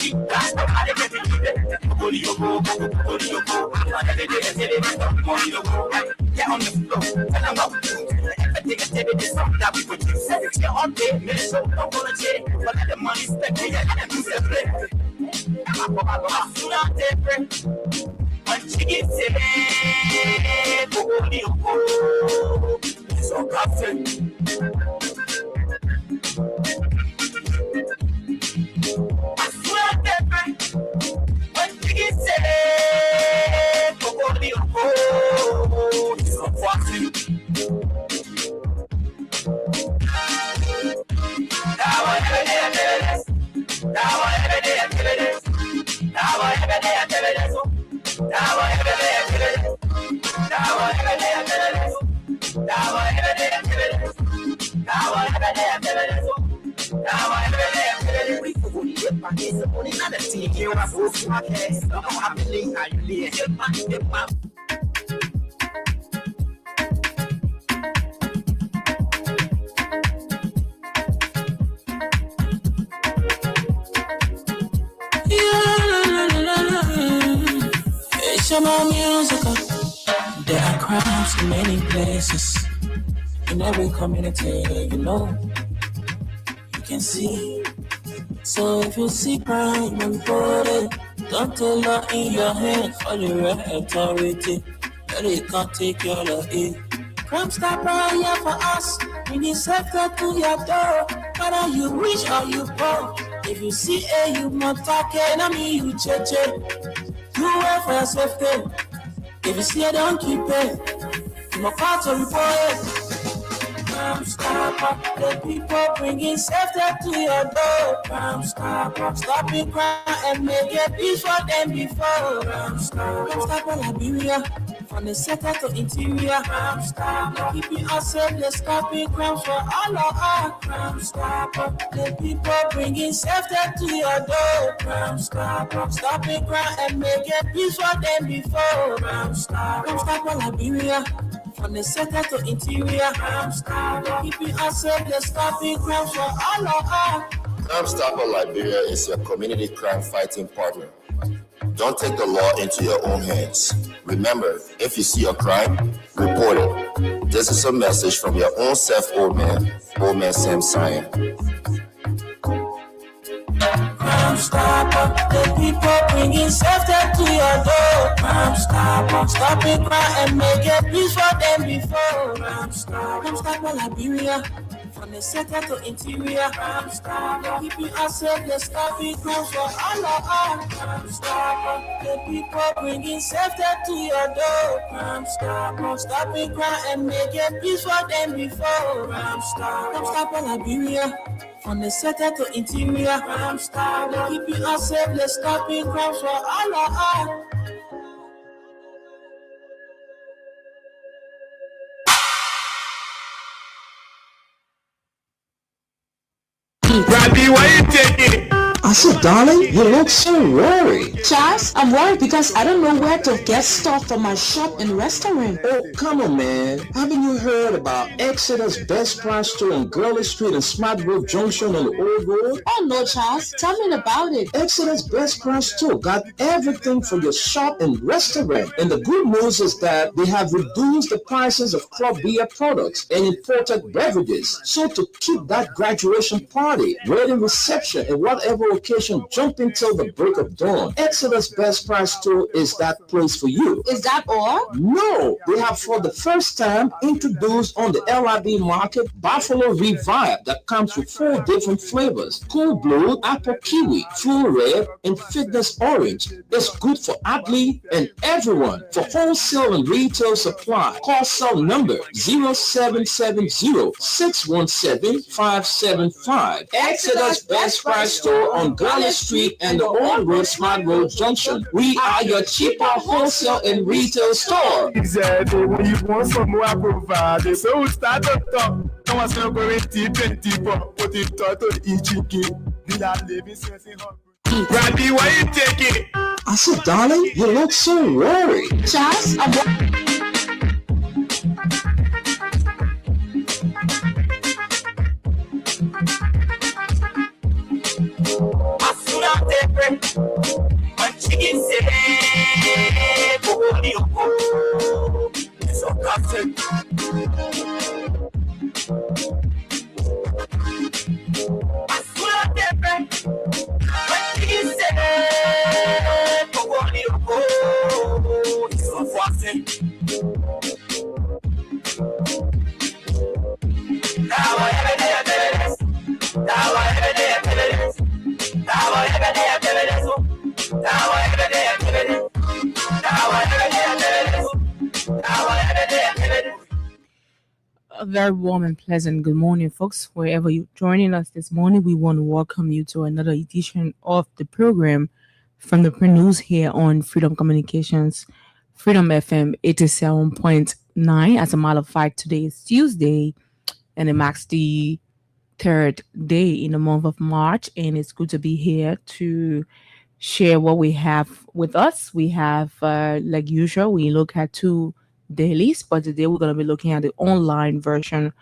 Get on the floor, tell them what we do. Everything I tell you is something that we produce. You're on there, man, so don't go to jail. But let the money spend, yeah, let them use their play. I'm not different. When she gets it, it's all gossip. Musical. There are crimes in many places, in every community, you know, you can see. So if you see crime, report it. Don't take law in your hands for your authority. That it can't take your law in. Crime Stopper here for us. Bring the safety to your door. Whether you rich or you poor. If you see a you not talking, I mean you check. Do it for your safety. If you see it, don't keep it. I'm a part to report it. Crime Stopper, the people bringing safety to your door. Crime Stopper, stopping crime and make it peace for them before. Crime Stopper, Liberia, from the center to interior. Crime Stopper, keeping us safe, let's stopping crimes for all of us. Crime Stopper, the people bringing safety to your door. Crime Stopper, stopping crime and make it peace for them before. Crime Stopper, Liberia, from the center to interior. Crime Stopper, keeping us safe, let's stopping crimes for all of us. Crime Stopper Liberia is your community crime fighting partner. Don't take the law into your own hands. Remember, if you see a crime, report it. This is a message from your own self, Old Man Sam Cyan. Crime Stopper, the people bringing safety to your door. Crime Stopper, stopping crime and make it peace for them before. Crime Stopper Liberia, from the center to interior. Crime Stopper, keeping us safe, let's stopping crime for all of us. Crime Stopper, the people bringing safety to your door. Crime Stopper, stopping crime and make it peace for them before. Crime Stopper Liberia, from the center to interior. Crime Stopper, keeping us safe, let's stopping crime for all of us. Randy, why you taking? I said, darling, you look so worried. Charles, I'm worried because I don't know where to get stuff for my shop and restaurant. Oh, come on, man. Haven't you heard about Exeter's Best Price Store on Gurley Street and Smart Grove Junction on the Old Road? Oh, no, Charles. Tell me about it. Exeter's Best Price Store got everything for your shop and restaurant. And the good news is that they have reduced the prices of club beer products and imported beverages. So to keep that graduation party, wedding reception, and whatever occasion jumping till the break of dawn, Exeter's Best Price Store is that place for you. Is that all? No, they have for the first time introduced on the LIB market Buffalo Revive that comes with 4 different flavors: Cool Blue, Apple Kiwi, Full Red, and Fitness Orange. It's good for athlete and everyone. For wholesale and retail supply, call cell number 0770-617-575. Exeter's Best Price Store on Gurley Street and the Old Road Smart Road Junction. We are your cheaper wholesale and retail store. Exactly. When you want some more, I provide. So we start to talk. No one's going to go in T24. Put it to the EGK. We are living since in Randy, why you taking? I said, darling, you look so worried. Charles, I'm Different. A very warm and pleasant good morning, folks. Wherever you're joining us this morning, we want to welcome you to another edition of the program from the print news here on Freedom Communications, Freedom FM 87.9. As a matter of fact, today is Tuesday, and it marks the third day in the month of March, and it's good to be here to share what we have with us. We have, like usual, we look at two dailies, but today we're going to be looking at the online version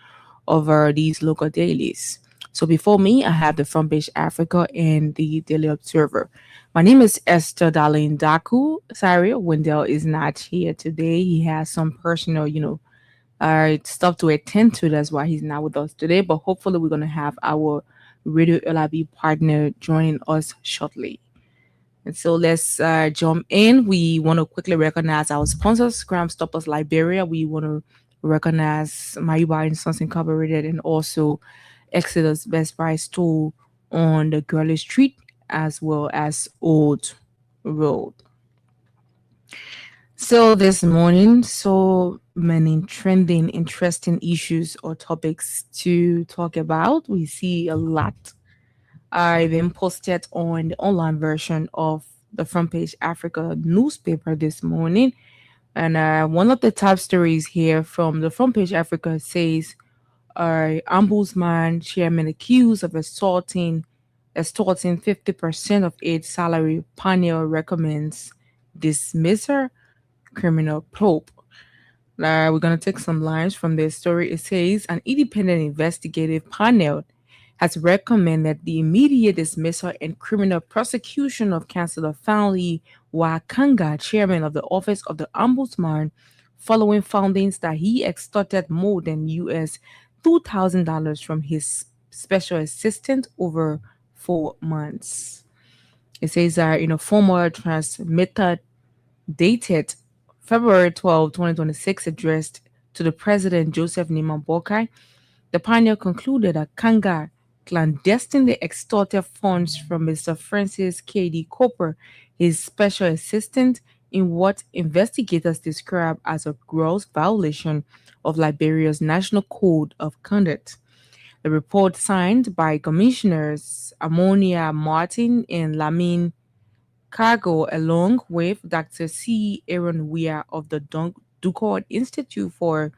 of these local dailies. So before me, I have the Front Page Africa and the Daily Observer. My name is Esther Darlene Daku. Sorry, Wendell is not here today. He has some personal, stuff to attend to. That's why he's not with us today. But hopefully we're going to have our Radio LIB partner joining us shortly. And so let's jump in. We want to quickly recognize our sponsors, Crime Stoppers Liberia. We want to recognize Mayuba and Sons Incorporated and also Exodus Best Price Store on the Gurley Street as well as Old Road. So this morning, so many trending, interesting issues or topics to talk about. We see a lot been posted on the online version of the Front Page Africa newspaper this morning. And one of the top stories here from the Front Page Africa says, Ombudsman chairman accused of extorting 50% of aid salary. Panel recommends dismissal. Criminal probe. We're going to take some lines from this story. It says, an independent investigative panel has recommended the immediate dismissal and criminal prosecution of Councillor Fanli Wakanga, chairman of the Office of the Ombudsman, following findings that he extorted more than $2,000 from his special assistant over 4 months. It says in a formal transmitted dated February 12, 2026, addressed to the President Joseph Nima Boakai, the panel concluded that Kanga clandestinely extorted funds from Mr. Francis K.D. Cooper, his special assistant, in what investigators describe as a gross violation of Liberia's National Code of Conduct. The report, signed by Commissioners Ammonia Martin and Lamin Cargo, along with Dr. C. Aaron Weir of the Ducord Institute for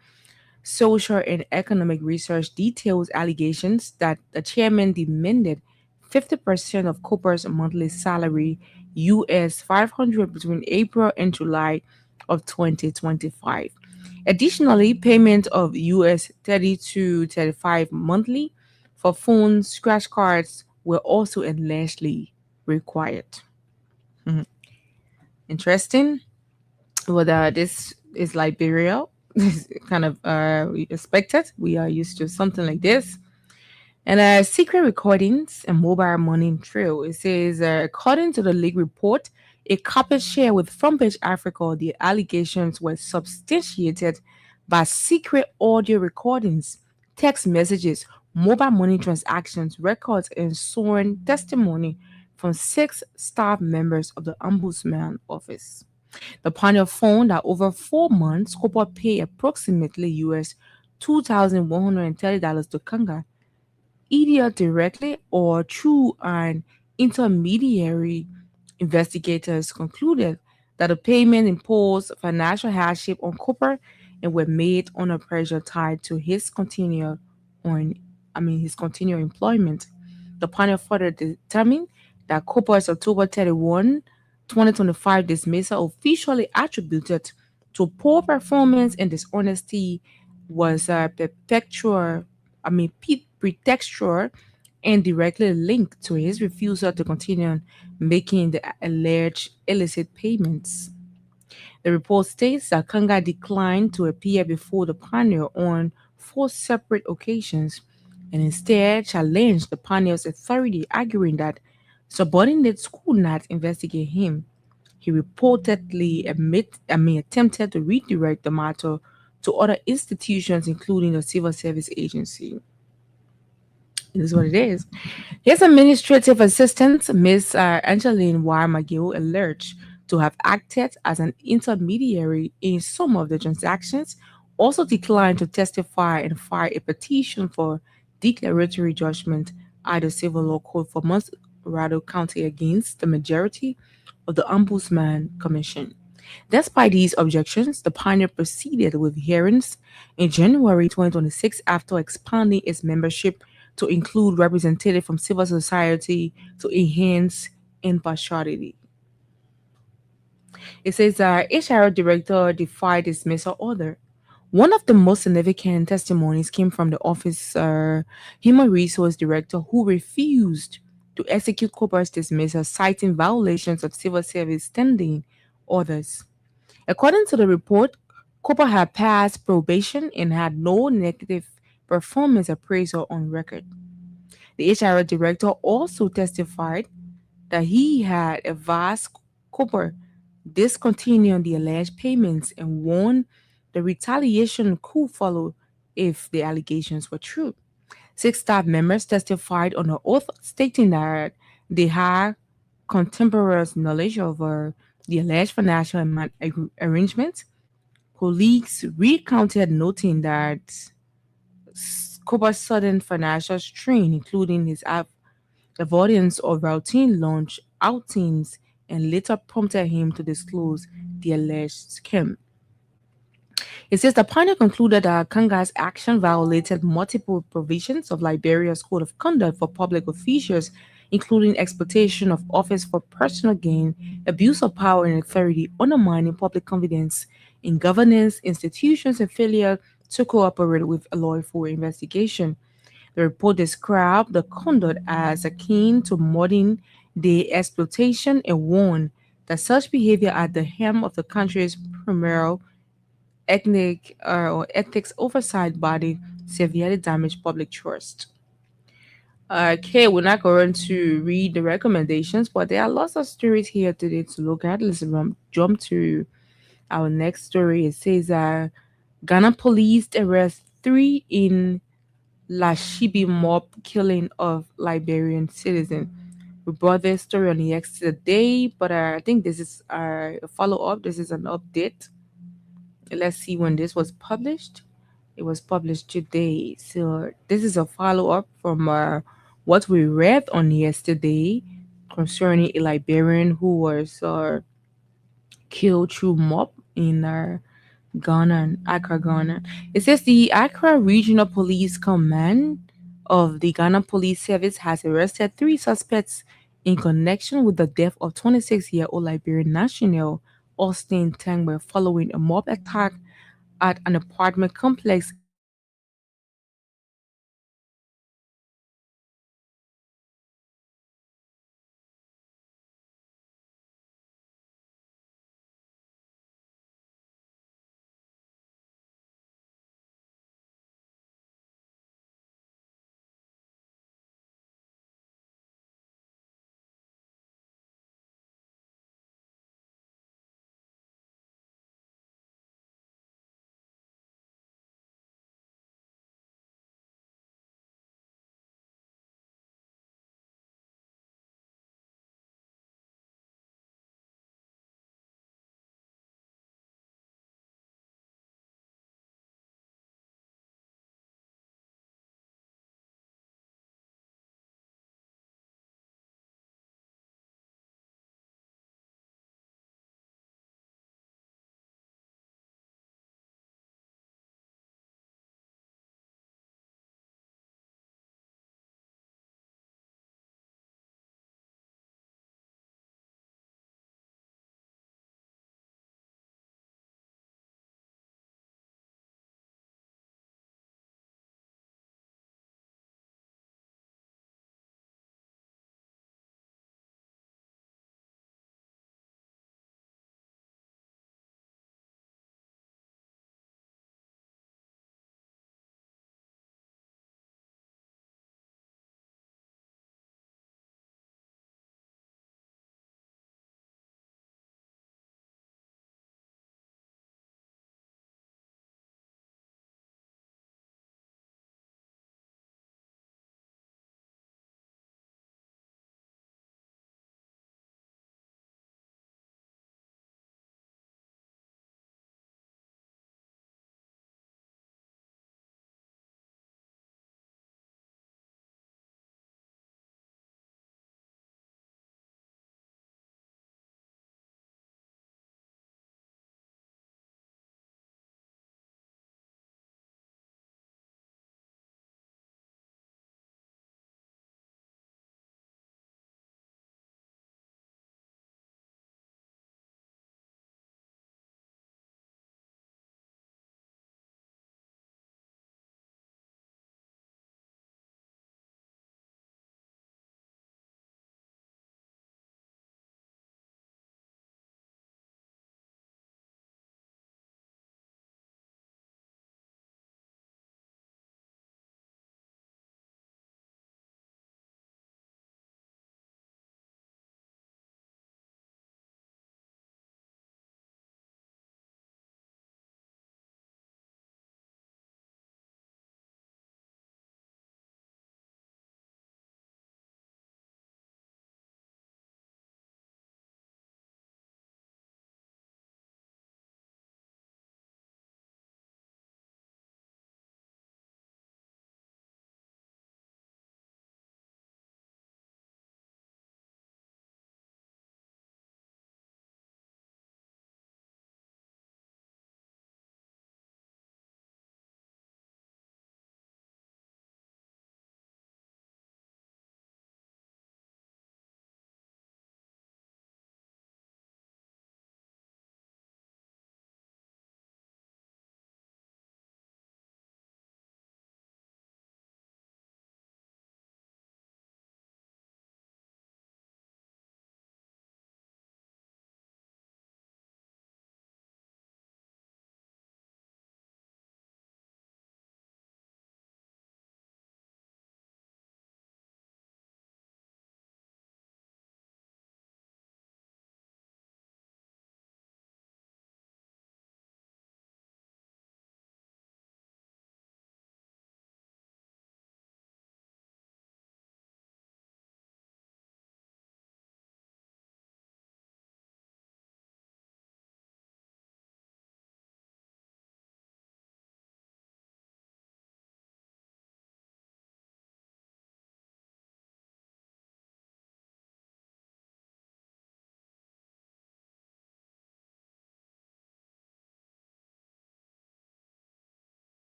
Social and Economic Research, details allegations that the chairman demanded 50% of Cooper's monthly salary, $500, between April and July of 2025. Additionally, payment of $30 to $35 monthly for phone scratch cards were also allegedly required. Interesting. Whether this is Liberia, kind of expected. We are used to something like this. And secret recordings and mobile money trail. It says, according to the league report, a corporate share with Front Page Africa, the allegations were substantiated by secret audio recordings, text messages, mobile money transactions, records, and sworn testimony from 6 staff members of the Ombudsman Office. The panel found that over 4 months, Cooper paid approximately $2,130 to Kanga, either directly or through an intermediary. Investigators concluded that the payment imposed financial hardship on Cooper and were made under pressure tied to his continued employment. The panel further determined that Cooper's October 31, 2025 dismissal, officially attributed to poor performance and dishonesty, was pretextual and directly linked to his refusal to continue making the alleged illicit payments. The report states that Kanga declined to appear before the panel on 4 separate occasions and instead challenged the panel's authority, arguing that subordinates could not investigate him. he reportedly attempted to redirect the matter to other institutions, including the Civil Service Agency. It is what it is. His administrative assistant, Miss Angeline Y. McGill, alleged to have acted as an intermediary in some of the transactions, also declined to testify and filed a petition for declaratory judgment at the Civil Law Court for Musrado County against the majority of the Ombudsman Commission. Despite these objections, the pioneer proceeded with hearings in January 2026 after expanding its membership to include representatives from civil society to enhance impartiality. It says HR director defied dismissal order. One of the most significant testimonies came from the office human resource director who refused to execute Cooper's dismissal, citing violations of civil service standing orders. According to the report, Cooper had passed probation and had no negative performance appraisal on record. The HR director also testified that he had advised Cooper discontinue the alleged payments and warned the retaliation could follow if the allegations were true. 6 staff members testified on an oath stating that they had contemporaneous knowledge of the alleged financial arrangements. Colleagues recounted, noting that Cooper's sudden financial strain, including his avoidance of routine lunch outings, and later prompted him to disclose the alleged scam. It says the panel concluded that Kanga's action violated multiple provisions of Liberia's Code of Conduct for public officials, including exploitation of office for personal gain, abuse of power and authority, undermining public confidence in governance, institutions, and failure to cooperate with a lawful investigation. The report described the conduct as akin to modern day exploitation and warned that such behavior at the helm of the country's premier ethnic or ethics oversight body severely damaged public trust. Okay, we're not going to read the recommendations, but there are lots of stories here today to look at. Let's jump to our next story. It says Ghana police arrest 3 in Lashibi mob killing of Liberian citizen. We brought this story on yesterday, but I think this is a follow up. This is an update. Let's see when this was published. It was published today. So this is a follow up from what we read on yesterday concerning a Liberian who was killed through mob in Ghana, Accra, Ghana. It says the Accra Regional Police Command of the Ghana Police Service has arrested 3 suspects in connection with the death of 26-year-old Liberian national Austin Tangbe following a mob attack at an apartment complex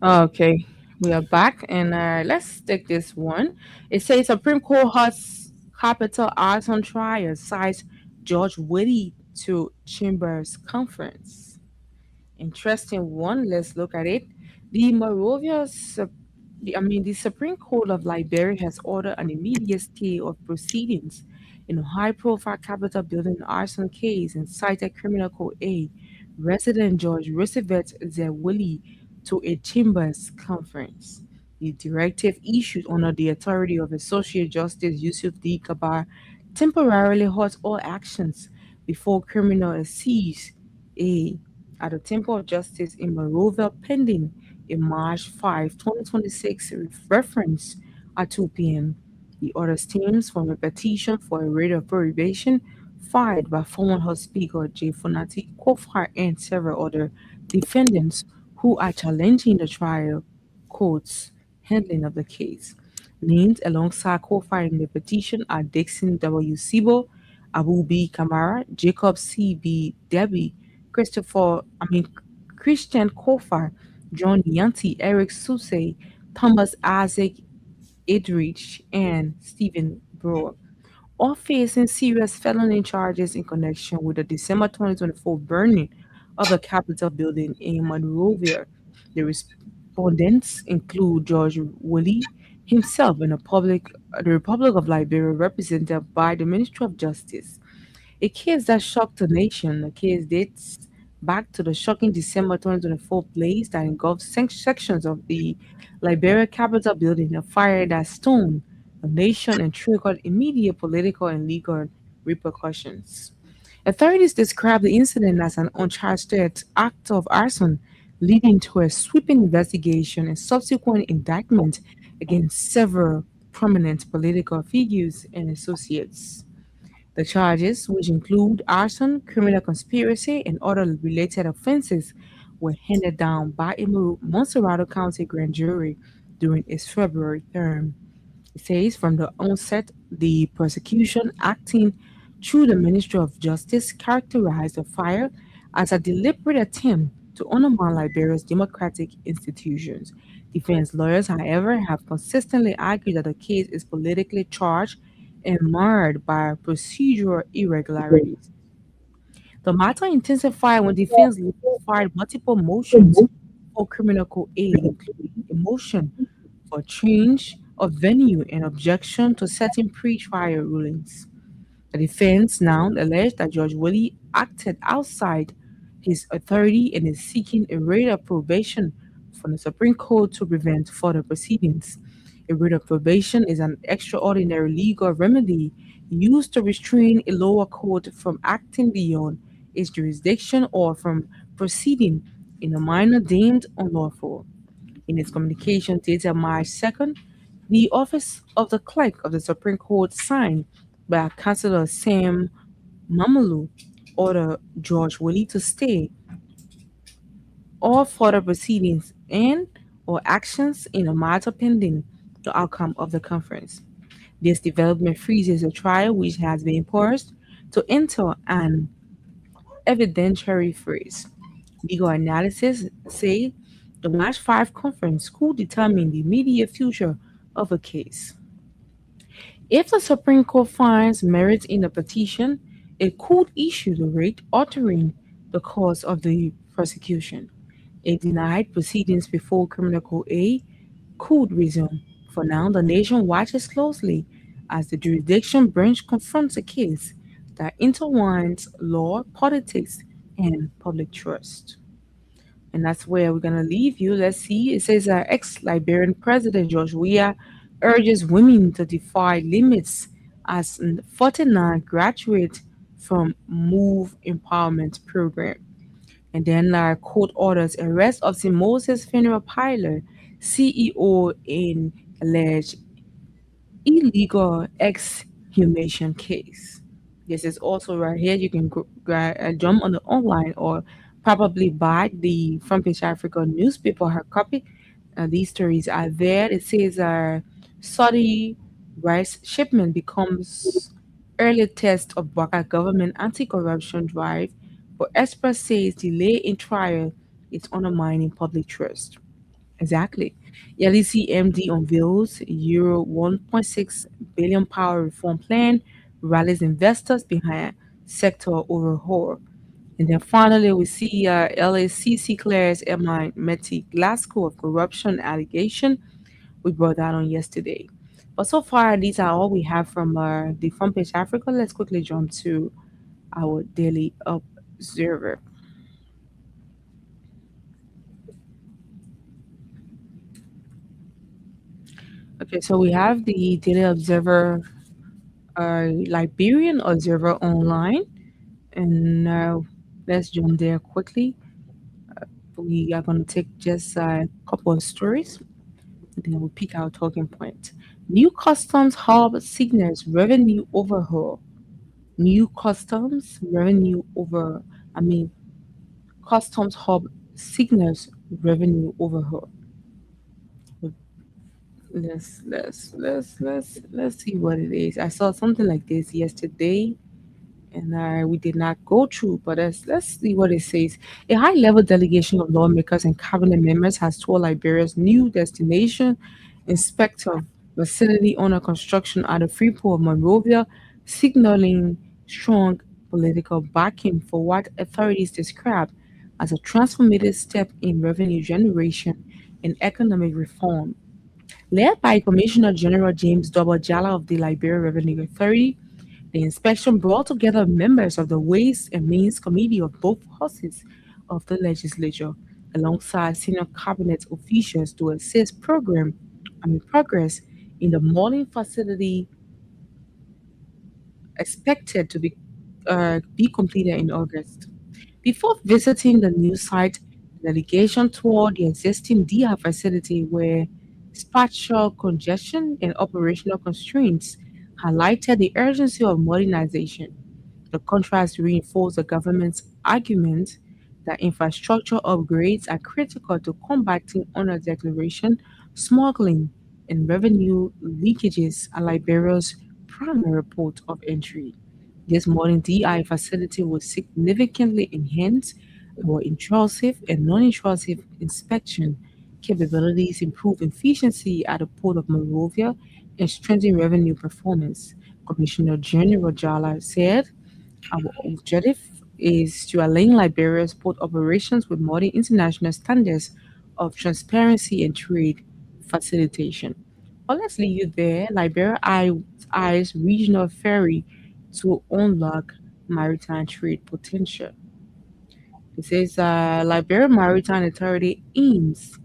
Okay, we are back, and let's take this one. It says Supreme Court has capital arson trial cites George Whitty to Chambers conference. Interesting one. Let's look at it. The Morovia, the Supreme Court of Liberia has ordered an immediate stay of proceedings in a high-profile Capitol building arson case and cited Criminal Code A resident George Roosevelt Zewili to a chambers conference. The directive issued under the authority of Associate Justice Yusuf D. Kabar temporarily halts all actions before criminal is seized a at the Temple of Justice in Monrovia pending a March 5, 2026 reference at 2 p.m. The order stems from a petition for a writ of prohibition filed by former House Speaker Jay Fonati Kofar and several other defendants who are challenging the trial court's handling of the case. Named alongside co-filing the petition are Dixon W. Sibo, Abu B. Kamara, Jacob C. B. Debbie, Christian Kofar, John Yanti, Eric Susey, Thomas Isaac Idrich, and Stephen Brewer, all facing serious felony charges in connection with the December 2024 burning of the Capitol building in Monrovia. The respondents include George Woolley himself and the Republic of Liberia, represented by the Ministry of Justice. A case that shocked the nation. The case dates back to the shocking December 2024 blaze that engulfed sections of the Liberia Capitol building, a fire that stoned the nation and triggered immediate political and legal repercussions. Authorities described the incident as an uncharged act of arson, leading to a sweeping investigation and subsequent indictment against several prominent political figures and associates. The charges, which include arson, criminal conspiracy, and other related offenses, were handed down by a Monserrato County grand jury during its February term. It says from the onset, the prosecution, acting through the Ministry of Justice, characterized the fire as a deliberate attempt to undermine Liberia's democratic institutions. Defense lawyers, however, have consistently argued that the case is politically charged and marred by procedural irregularities. The matter intensified when defense lawyers filed multiple motions for criminal code aid, including a motion for change of venue and objection to certain pre-trial rulings. The defense now alleged that Judge Willie acted outside his authority and is seeking a writ of probation from the Supreme Court to prevent further proceedings. A writ of probation is an extraordinary legal remedy used to restrain a lower court from acting beyond its jurisdiction or from proceeding in a manner deemed unlawful. In its communication dated March 2nd, the Office of the Clerk of the Supreme Court, signed by Councilor Sam Mamalu, ordered George Willie to stay all further proceedings and or actions in a matter pending the outcome of the conference. This development freezes a trial which has been paused to enter an evidentiary freeze. Legal analysis say the March 5 conference could determine the immediate future of a case. If the Supreme Court finds merit in the petition, it could issue the writ altering the course of the prosecution. A denied proceedings before Criminal Code A could resume. For now, the nation watches closely as the jurisdiction branch confronts a case that intertwines law, politics, and public trust. And that's where we're gonna leave you. Let's see. It says ex-Liberian President George Weah urges women to defy limits as 49 graduate from Move Empowerment Program. And then court orders arrest of St. Moses Funeral Pilot CEO in alleged illegal exhumation case. This is also right here. You can jump on the online or probably buy the Front Page Africa newspaper, her copy. These stories are there. It says Saudi rice shipment becomes early test of Baka government anti-corruption drive, but experts says delay in trial is undermining public trust. Exactly. LECMD unveils Euro 1.6 billion power reform plan, rallies investors behind sector overhaul. And then finally, we see LACC clears MI Meti Glasgow of corruption allegation. We brought that on yesterday. But so far, these are all we have from the front page Africa. Let's quickly jump to our daily observer. Okay, so we have the daily observer, Liberian observer online, and let's jump there quickly. We are going to take just a couple of stories, and then we'll pick our talking point. New customs hub signals revenue overhaul. New customs revenue over, I mean, customs hub signals revenue overhaul. Let's see what it is. I saw something like this yesterday, and we did not go through, but let's see what it says. A high-level delegation of lawmakers and cabinet members has toured Liberia's new destination, inspector facility under construction at the Freeport of Monrovia, signaling strong political backing for what authorities describe as a transformative step in revenue generation and economic reform. Led by Commissioner General James Double Jala of the Liberia Revenue Authority, the inspection brought together members of the Ways and Means Committee of both houses of the legislature, alongside senior cabinet officials to assess progress in the modeling facility expected to be completed in August. Before visiting the new site, the delegation toured the existing DI facility where spatial congestion and operational constraints highlighted the urgency of modernization. The contrast reinforced the government's argument that infrastructure upgrades are critical to combating honor declaration, smuggling, and revenue leakages at Liberia's primary port of entry. This modern DI facility will significantly enhance our intrusive and non-intrusive inspection capabilities, improve efficiency at the Port of Monrovia, and strengthen revenue performance. Commissioner General Jala said our objective is to align Liberia's port operations with modern international standards of transparency and trade facilitation. Well, let's leave it there. Eyes regional ferry to unlock maritime trade potential. It says Liberia Maritime Authority aims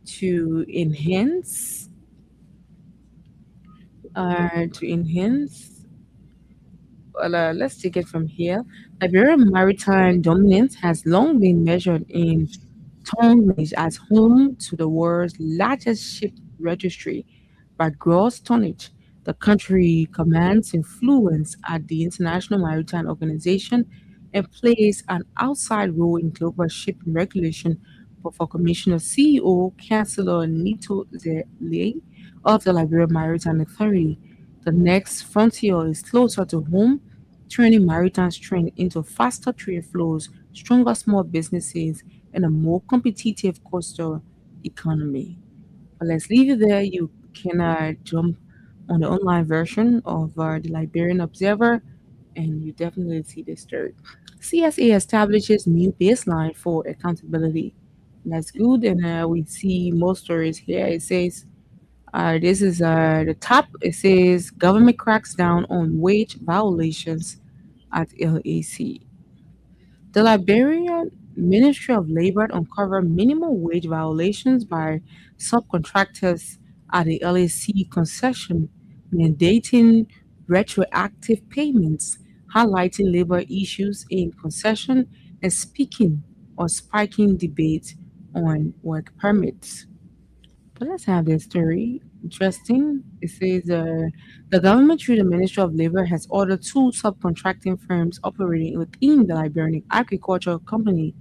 to enhance. Well, let's take it from here. Liberian maritime dominance has long been measured in tonnage as home to the world's largest ship registry by gross tonnage. The country commands influence at the International Maritime Organization and plays an outside role in global shipping regulation. But for Commissioner CEO Chancellor Nito Zele of the Liberia Maritime Authority, the next frontier is closer to home, turning maritime strength into faster trade flows, stronger small businesses, and a more competitive coastal economy. But let's leave it there. You can jump on the online version of the Liberian Observer, and you definitely see this story. CSA establishes new baseline for accountability. That's good, and we see more stories here. It says this is the top. It says government cracks down on wage violations at LAC. The Liberian Ministry of Labor uncovered minimum wage violations by subcontractors at the LAC concession, mandating retroactive payments, highlighting labor issues in concession, and speaking or spiking debate on work permits. But let's have this story. Interesting. It says the government, through the Ministry of Labor, has ordered two subcontracting firms operating within the Liberian Agricultural Company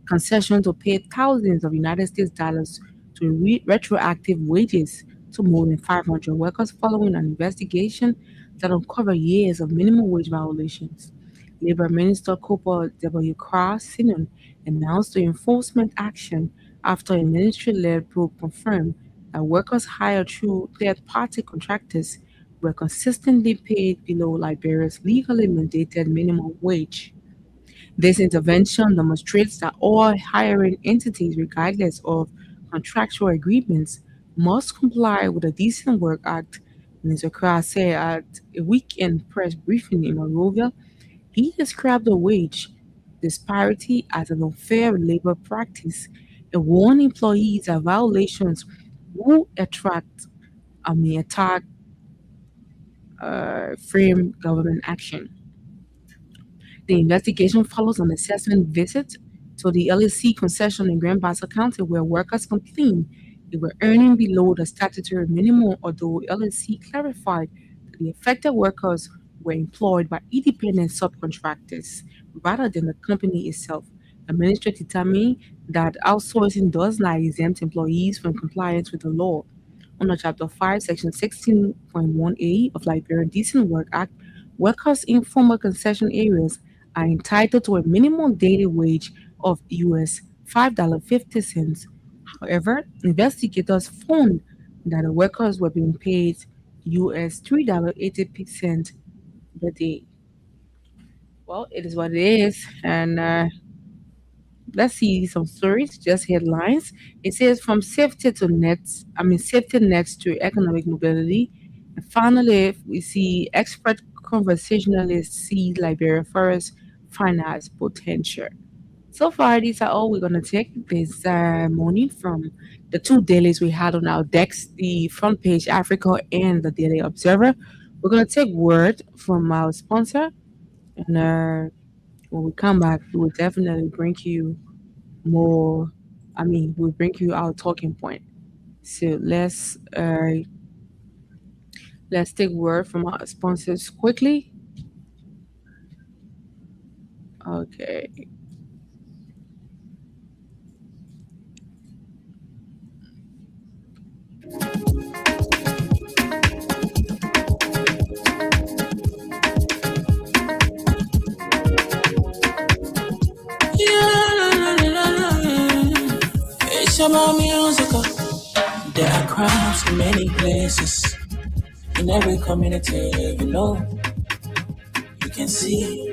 concession to pay thousands of United States dollars to retroactive wages to more than 500 workers following an investigation that uncovered years of minimum wage violations. Labor Minister Cooper W. Cross Sinon announced the enforcement action after a ministry-led probe confirmed that workers hired through third-party contractors were consistently paid below Liberia's legally mandated minimum wage. This intervention demonstrates that all hiring entities, regardless of contractual agreements, must comply with the Decent Work Act. Mr. Kra said at a weekend press briefing in Monrovia, he described the wage disparity as an unfair labor practice and warned employees that violations will attack frame government action. The investigation follows an assessment visit to the LSC concession in Grand Bassa County where workers complained they were earning below the statutory minimum, although LSC clarified that the affected workers were employed by independent subcontractors rather than the company itself. The ministry determined that outsourcing does not exempt employees from compliance with the law. Under Chapter 5, Section 16.1a of Liberian Decent Work Act, workers in former concession areas are entitled to a minimum daily wage of US $5.50. However, investigators found that the workers were being paid US $3.80 per day. Well, it is what it is, and let's see some stories, just headlines. It says from safety nets to economic mobility. And finally, we see expert conversationalists see Liberia Forest finance potential. So far, these are all we're going to take this morning from the two dailies we had on our decks, the Front Page Africa and the Daily Observer. We're going to take word from our sponsor, and when we come back, we will definitely bring you more. We'll bring you our talking point. So let's take word from our sponsors quickly. Okay. It's about musical. There are crowds in many places. In every community, you can see.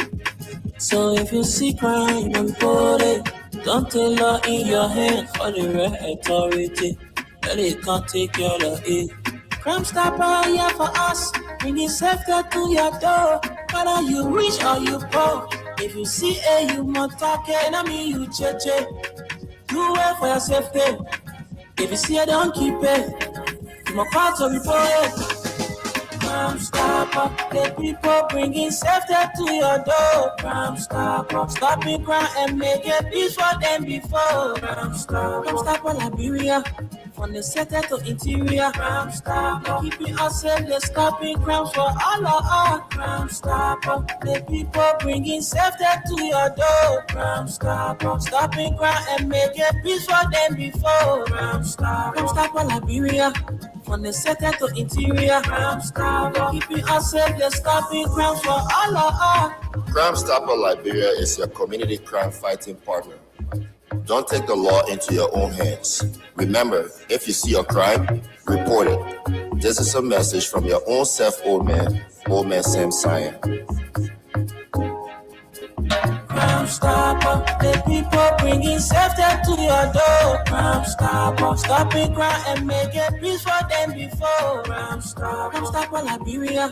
So if you see crime, report it. Don't take law in your hand for the right authority. But it can't take care of it. Crime Stopper here for us. Bringing safety to your door. Whether you rich or you poor. If you see a human talking, you check. Do it for your safety. If you see it, don't keep it. You must call to report it. Crime Stopper, the people bringing safety to your door. Crime Stopper, stopping crime and making peace for them before. Crime Stopper, Liberia, from the center to interior. Crime Stopper, keeping us safe, they're stopping crimes for all of us. Crime Stopper, the people bringing safety to your door. Crime Stopper, stopping crime and making peace for them before. Crime Stopper, Liberia, from the center to interior. Crime Stopper, keeping us safe, they're stopping crimes for all of us. Crime Stopper Liberia is your community crime fighting partner. Don't take the law into your own hands. Remember, if you see a crime, report it. This is a message from your own self, old man Sam Cyan. Crime Stopper, the people bringing safety to your door. Crime Stopper, stopping crime and making peace for them before. Crime Stopper, Liberia,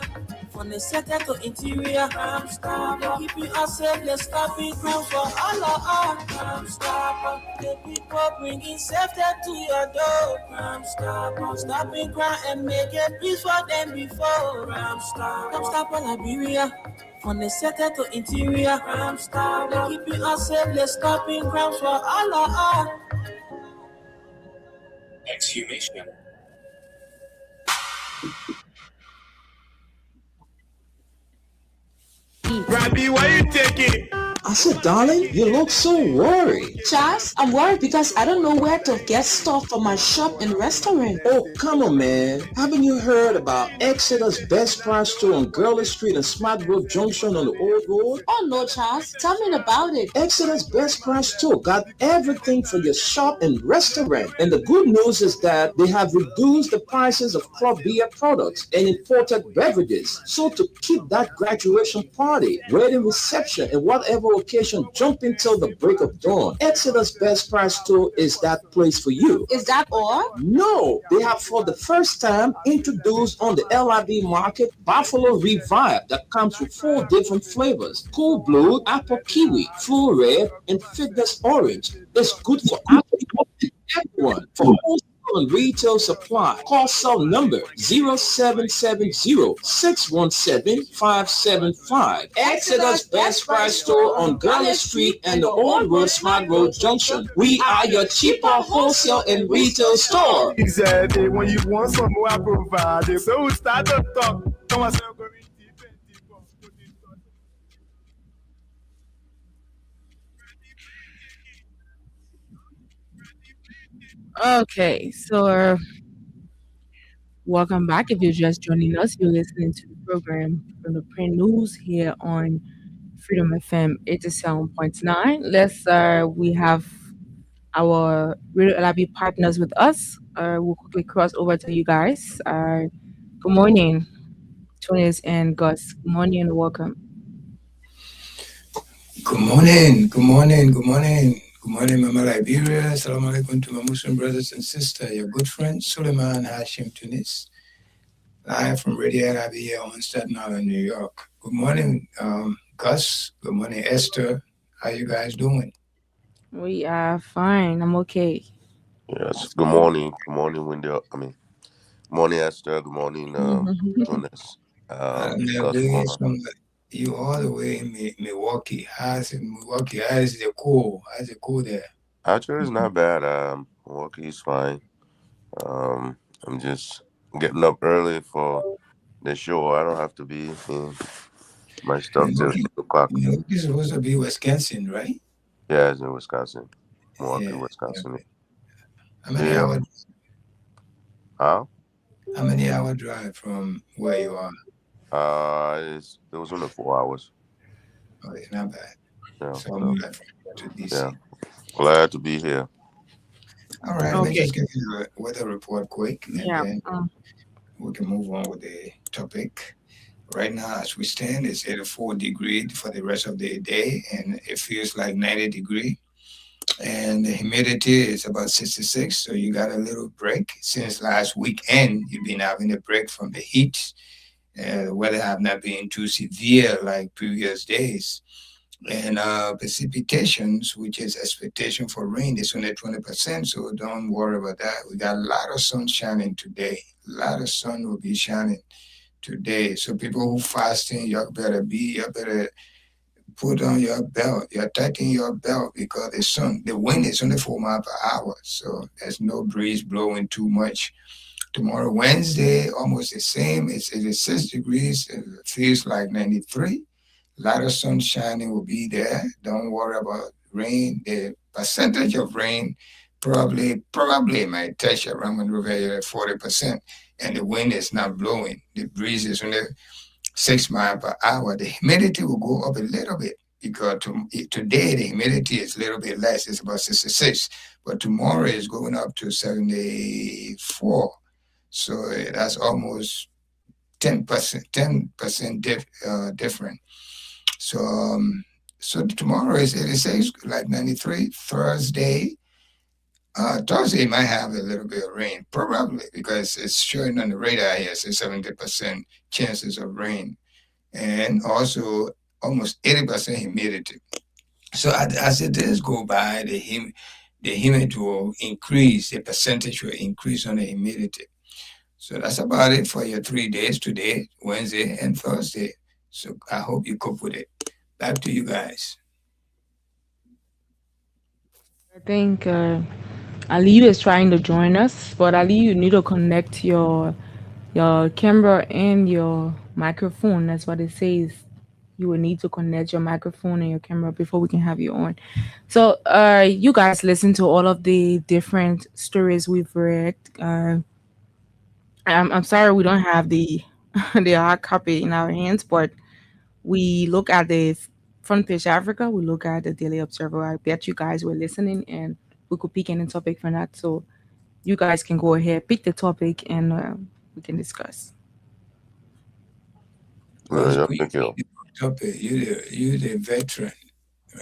from the center to interior. Crime Stopper, keeping us safe, they're stopping crimes for all of us. Crime Stopper, the people bringing safety to your door. Crime Stopper, stopping crime and making peace for them before. Crime Stopper, Liberia, from the center to interior. Crime Stopper, keeping us safe, they're stopping crimes for all of us. Exhumation. Rabbi, why you taking? I said, darling, you look so worried. Charles, I'm worried because I don't know where to get stuff for my shop and restaurant. Oh, come on, man. Haven't you heard about Exeter's Best Price Store on Gurley Street and Smart Grove Junction on the Old Road? Oh no, Charles, tell me about it. Exeter's Best Price Store got everything for your shop and restaurant. And the good news is that they have reduced the prices of club beer products and imported beverages. So to keep that graduation party, wedding reception, and whatever occasion jumping till the break of dawn, Exeter's Best Price Store is that place for you. Is that all? No, they have for the first time introduced on the LIB market Buffalo Revive that comes with 4 different flavors: Cool Blue, Apple Kiwi, Full Red, and Fitness Orange. It's good for everyone. For wholesale and retail supply, call cell number 0770-617-575. Exeter's Best Price Store on Gurley Street and the Old Road Smart Road Junction. We are your cheaper wholesale and retail store. He said, hey, when you want some more, I provide it. So we start to talk. Come on, so go in deep and deeper. Okay, so welcome back. If you're just joining us, you're listening to the program from the print news here on Freedom FM 87.9. We have our Radio LIB partners with us. We'll quickly cross over to you guys. Good morning, Tunis and Gus. Good morning and welcome. Good morning, good morning, good morning. Good morning, Mama Liberia. Assalamu alaikum to my Muslim brothers and sisters. Your good friend, Suleiman Hashim Tunis. Live from Radio LIB here on Staten Island, New York. Good morning, Gus. Good morning, Esther. How you guys doing? We are fine. I'm okay. Yes. Good morning. Good morning, Wendy. Good morning, Esther. Good morning, Tunis. You all the way in Milwaukee. How's Milwaukee? How's the cool? How's it cool there? Actually, it's not bad. Milwaukee's fine. I'm just getting up early for the show. I don't have to be in my stuff till 6 o'clock. Milwaukee's supposed to be Wisconsin, right? Yeah, it's in Wisconsin. Milwaukee, Wisconsin. Okay. How many hours? Huh? How many hour drive from where you are? It was only 4 hours. Oh, it's not bad. Yeah. So I'm like to DC. Yeah. Glad to be here. All right, let me just give you a weather report quick, and then we can move on with the topic. Right now, as we stand, it's 84 degrees for the rest of the day, and it feels like 90 degrees. And the humidity is about 66, so you got a little break. Since last weekend, you've been having a break from the heat. The weather have not been too severe like previous days. And precipitations, which is expectation for rain, is only 20%, so don't worry about that. We got a lot of sun shining today. A lot of sun will be shining today. So people who fasting, you better put on your belt. You're tightening your belt because the wind is only 4 miles per hour, so there's no breeze blowing too much. Tomorrow, Wednesday, almost the same. It's 86 degrees. It feels like 93. A lot of sun shining will be there. Don't worry about rain. The percentage of rain probably might touch around Monrovia at 40%, and the wind is not blowing. The breeze is only 6 miles per hour. The humidity will go up a little bit because today the humidity is a little bit less. It's about 66, but tomorrow is going up to 74. So that's almost 10% different. So tomorrow is 86, like 93. Thursday might have a little bit of rain, probably, because it's showing on the radar here, it's 70% chances of rain, and also almost 80% humidity. So as the days go by, the humidity will increase, the percentage will increase on the humidity. So that's about it for your 3 days, today, Wednesday, and Thursday. So I hope you cope with it. Back to you guys. I think Aliyu is trying to join us, but Aliyu, you need to connect your camera and your microphone. That's what it says. you will need to connect your microphone and your camera before we can have you on. So, you guys listen to all of the different stories we've read. I'm sorry we don't have the the hard copy in our hands, but we look at the front page Africa, we look at the Daily Observer. I bet you guys were listening, and we could pick any topic from that. So you guys can go ahead, pick the topic, and we can discuss. Topic. You the veteran.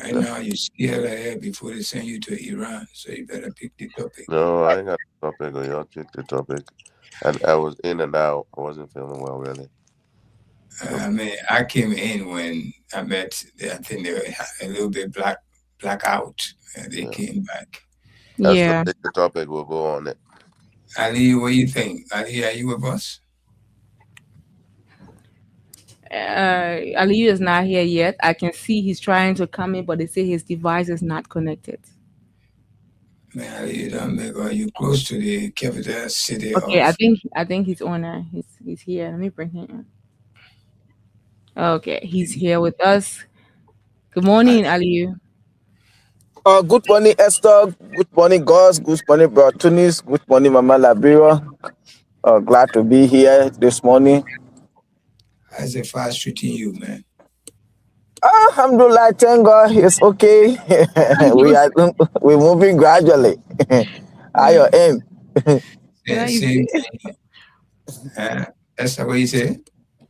Right now, you're scared ahead before they send you to Iran, so you better pick the topic. No, I ain't got the topic. Y'all pick the topic. I was in and out. I wasn't feeling well, really. I mean, I came in when I met. I think they were a little bit blackout, and they came back. Yeah. Pick the topic. We'll go on it. Ali, what do you think? Ali, are you with us? Ali is not here yet. I can see he's trying to come in, but they say his device is not connected. Man, Ali, don't make. Are you close to the capital city? Okay, I think he's on. He's here. Let me bring him in. Okay, he's here with us. Good morning, Ali. Good morning, Esther. Good morning, Gus. Good morning, Bro Tunis. Good morning, Mama Labira. Glad to be here this morning. How's the fast treating you, man? Alhamdulillah, thank God, it's okay. We're moving gradually. At your end. Same. That's what you say?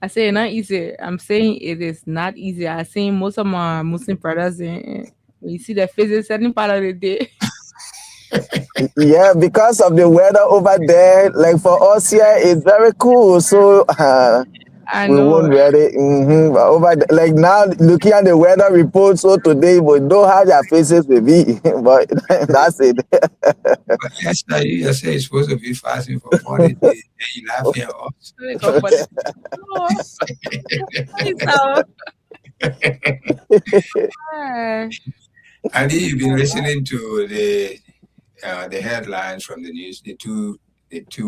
I say not easy. I'm saying it is not easy. I seen most of my Muslim brothers when you see their faces certain part of the day. Yeah, because of the weather over there, like for us here, it's very cool. So we won't ready. Over like now, looking at the weather report, so today we don't have their faces with me, but that's it. But Esther, you just say you're supposed to be fasting for 40 days, and you laughing at us. Ali, you've been listening to the headlines from the news, the two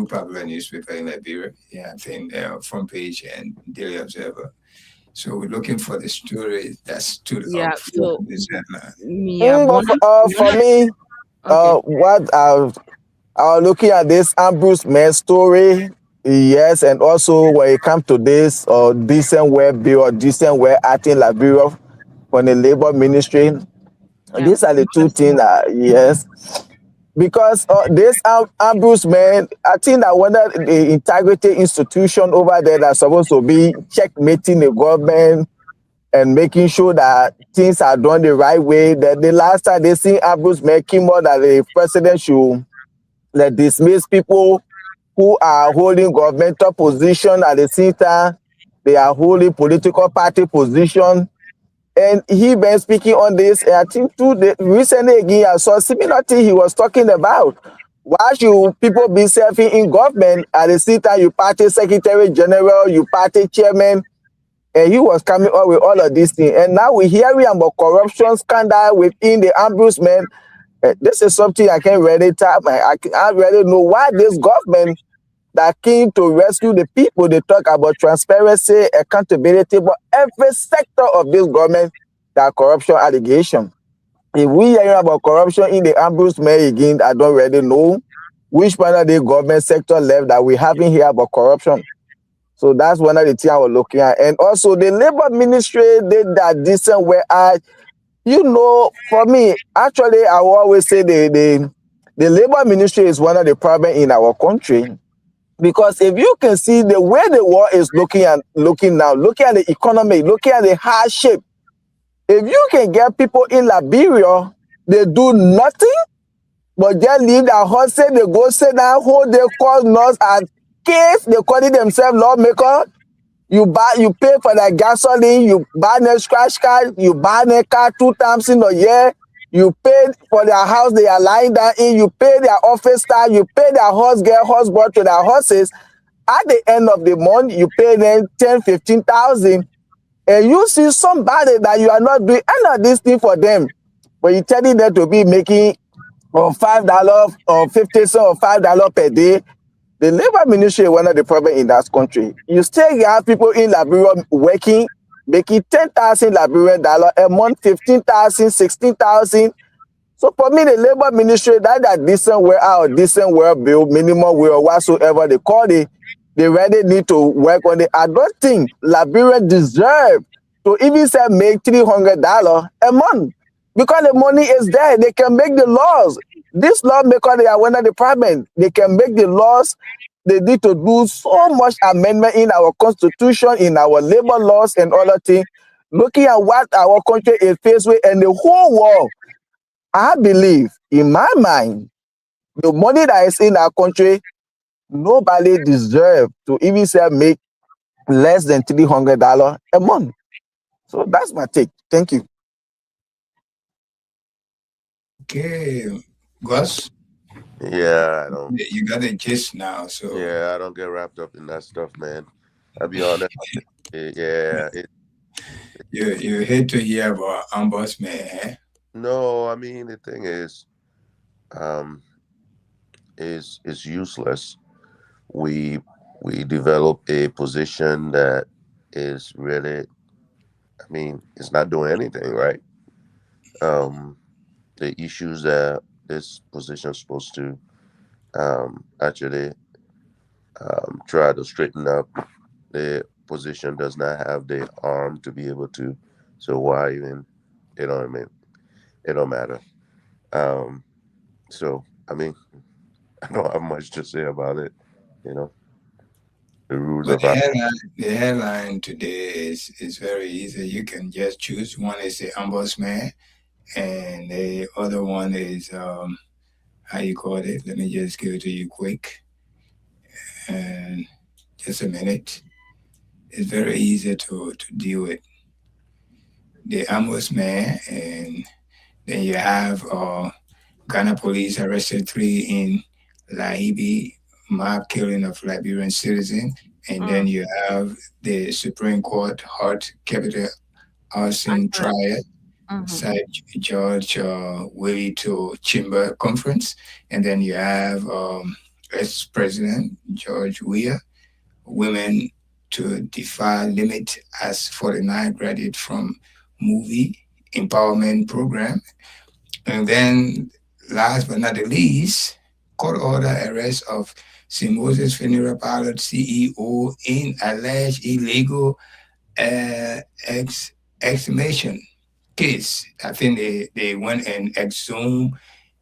popular newspapers in Liberia, I think Front Page and Daily Observer. So we're looking for the story that stood up for this headline. For me, what I was looking at this Ambrose Man story, yes, and also when it comes to this decent web bill or decent web act in Liberia from the Labor Ministry, these are the two things that, yes. Because this Ambrose Man, I think that whether the integrity institution over there that's supposed to be checkmating the government and making sure that things are done the right way, that the last time they see Ambrose Man came out that the president should dismiss people who are holding governmental position at the same time they are holding political party position. And he been speaking on this, I think recently again, I saw similar thing he was talking about. Why should people be serving in government at the same time you party secretary general, you party chairman, and he was coming up with all of these things. And now we're hearing about corruption scandal within the Ambrose Man. This is something I can't really tap. I really know why this government that came to rescue the people, they talk about transparency, accountability, but every sector of this government, that corruption allegation. If we hear about corruption in the Ambrose Man again, I don't really know which part of the government sector left that we haven't heard about corruption. So that's one of the things I was looking at. And also the Labor Ministry did that decent where for me, actually, I will always say the Labor Ministry is one of the problems in our country. Because if you can see the way the world is looking now, looking at the economy, looking at the hardship, if you can get people in Liberia, they do nothing, but just leave their house, say they go sit down, hold their call nurse as case, they call it themselves lawmaker. You pay for their gasoline, you buy their scratch card, you buy their car 2 times in a year. You pay for their house they are lying down in, you pay their office staff, you pay their horse brought to their horses. At the end of the month, you pay them 10, 15,000. And you see somebody that you are not doing any of this thing for them, but you're telling them to be making $5 or 50 cents or $5 per day. The Labor Ministry is one of the problems in that country. You still have people in Liberia working, making 10,000 Liberian dollar a month, 15,000, 16,000. So for me, the labor ministry, that decent wage or decent wage bill, minimum wage or whatsoever they call it, they really need to work on it. I don't think Liberia deserve to even say make $300 a month because the money is there. They can make the laws. This lawmaker, they are one of the department. They can make the laws. They need to do so much amendment in our constitution, in our labor laws and other things. Looking at what our country is faced with and the whole world, I believe, in my mind, the money that is in our country, nobody deserves to even say make less than $300 a month. So that's my take. Thank you. Okay, Gus? Yeah, I don't. You got a gist now, so. Yeah, I don't get wrapped up in that stuff, man. I'll be honest. Yeah. You hate to hear about ombudsman, eh? No, I mean, the thing is useless. We develop a position that is really, I mean, it's not doing anything, right? The issues that this position is supposed to actually try to straighten up, the position does not have the arm to be able to. So why even, you know what I mean? It don't matter. So I mean, I don't have much to say about it. You know, the rules But about the headline today is very easy. You can just choose. One is the ombudsman, and the other one is how you call it. Let me just give it to you quick. And just a minute. It's very easy to deal with. The ombudsman, and then you have Ghana police arrested 3 in Laibi, mob killing of Liberian citizen. And then you have the Supreme Court Hart Capital Arson trial, side Judge Willie to Chamber Conference. And then you have ex-president George Weah, women to defy limit as 49 graduate from movie empowerment program. And then last but not the least, court order arrest of St. Moses Funeral Pilot CEO in alleged illegal exhumation case. I think they went and exhumed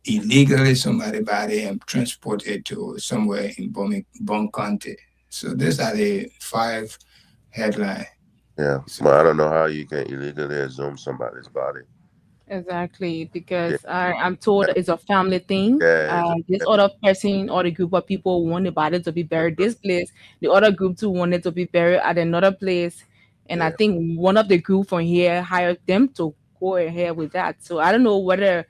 illegally somebody's body and transported it to somewhere in Bon County. So these are the 5 headlines. Yeah, but I don't know how you can illegally exhume somebody's body. Exactly, because I'm told it's a family thing. Yeah, This other person or the group of people want the body to be buried this place. The other group too wanted to be buried at another place. And I think one of the group from here hired them to go ahead with that. So I don't know whether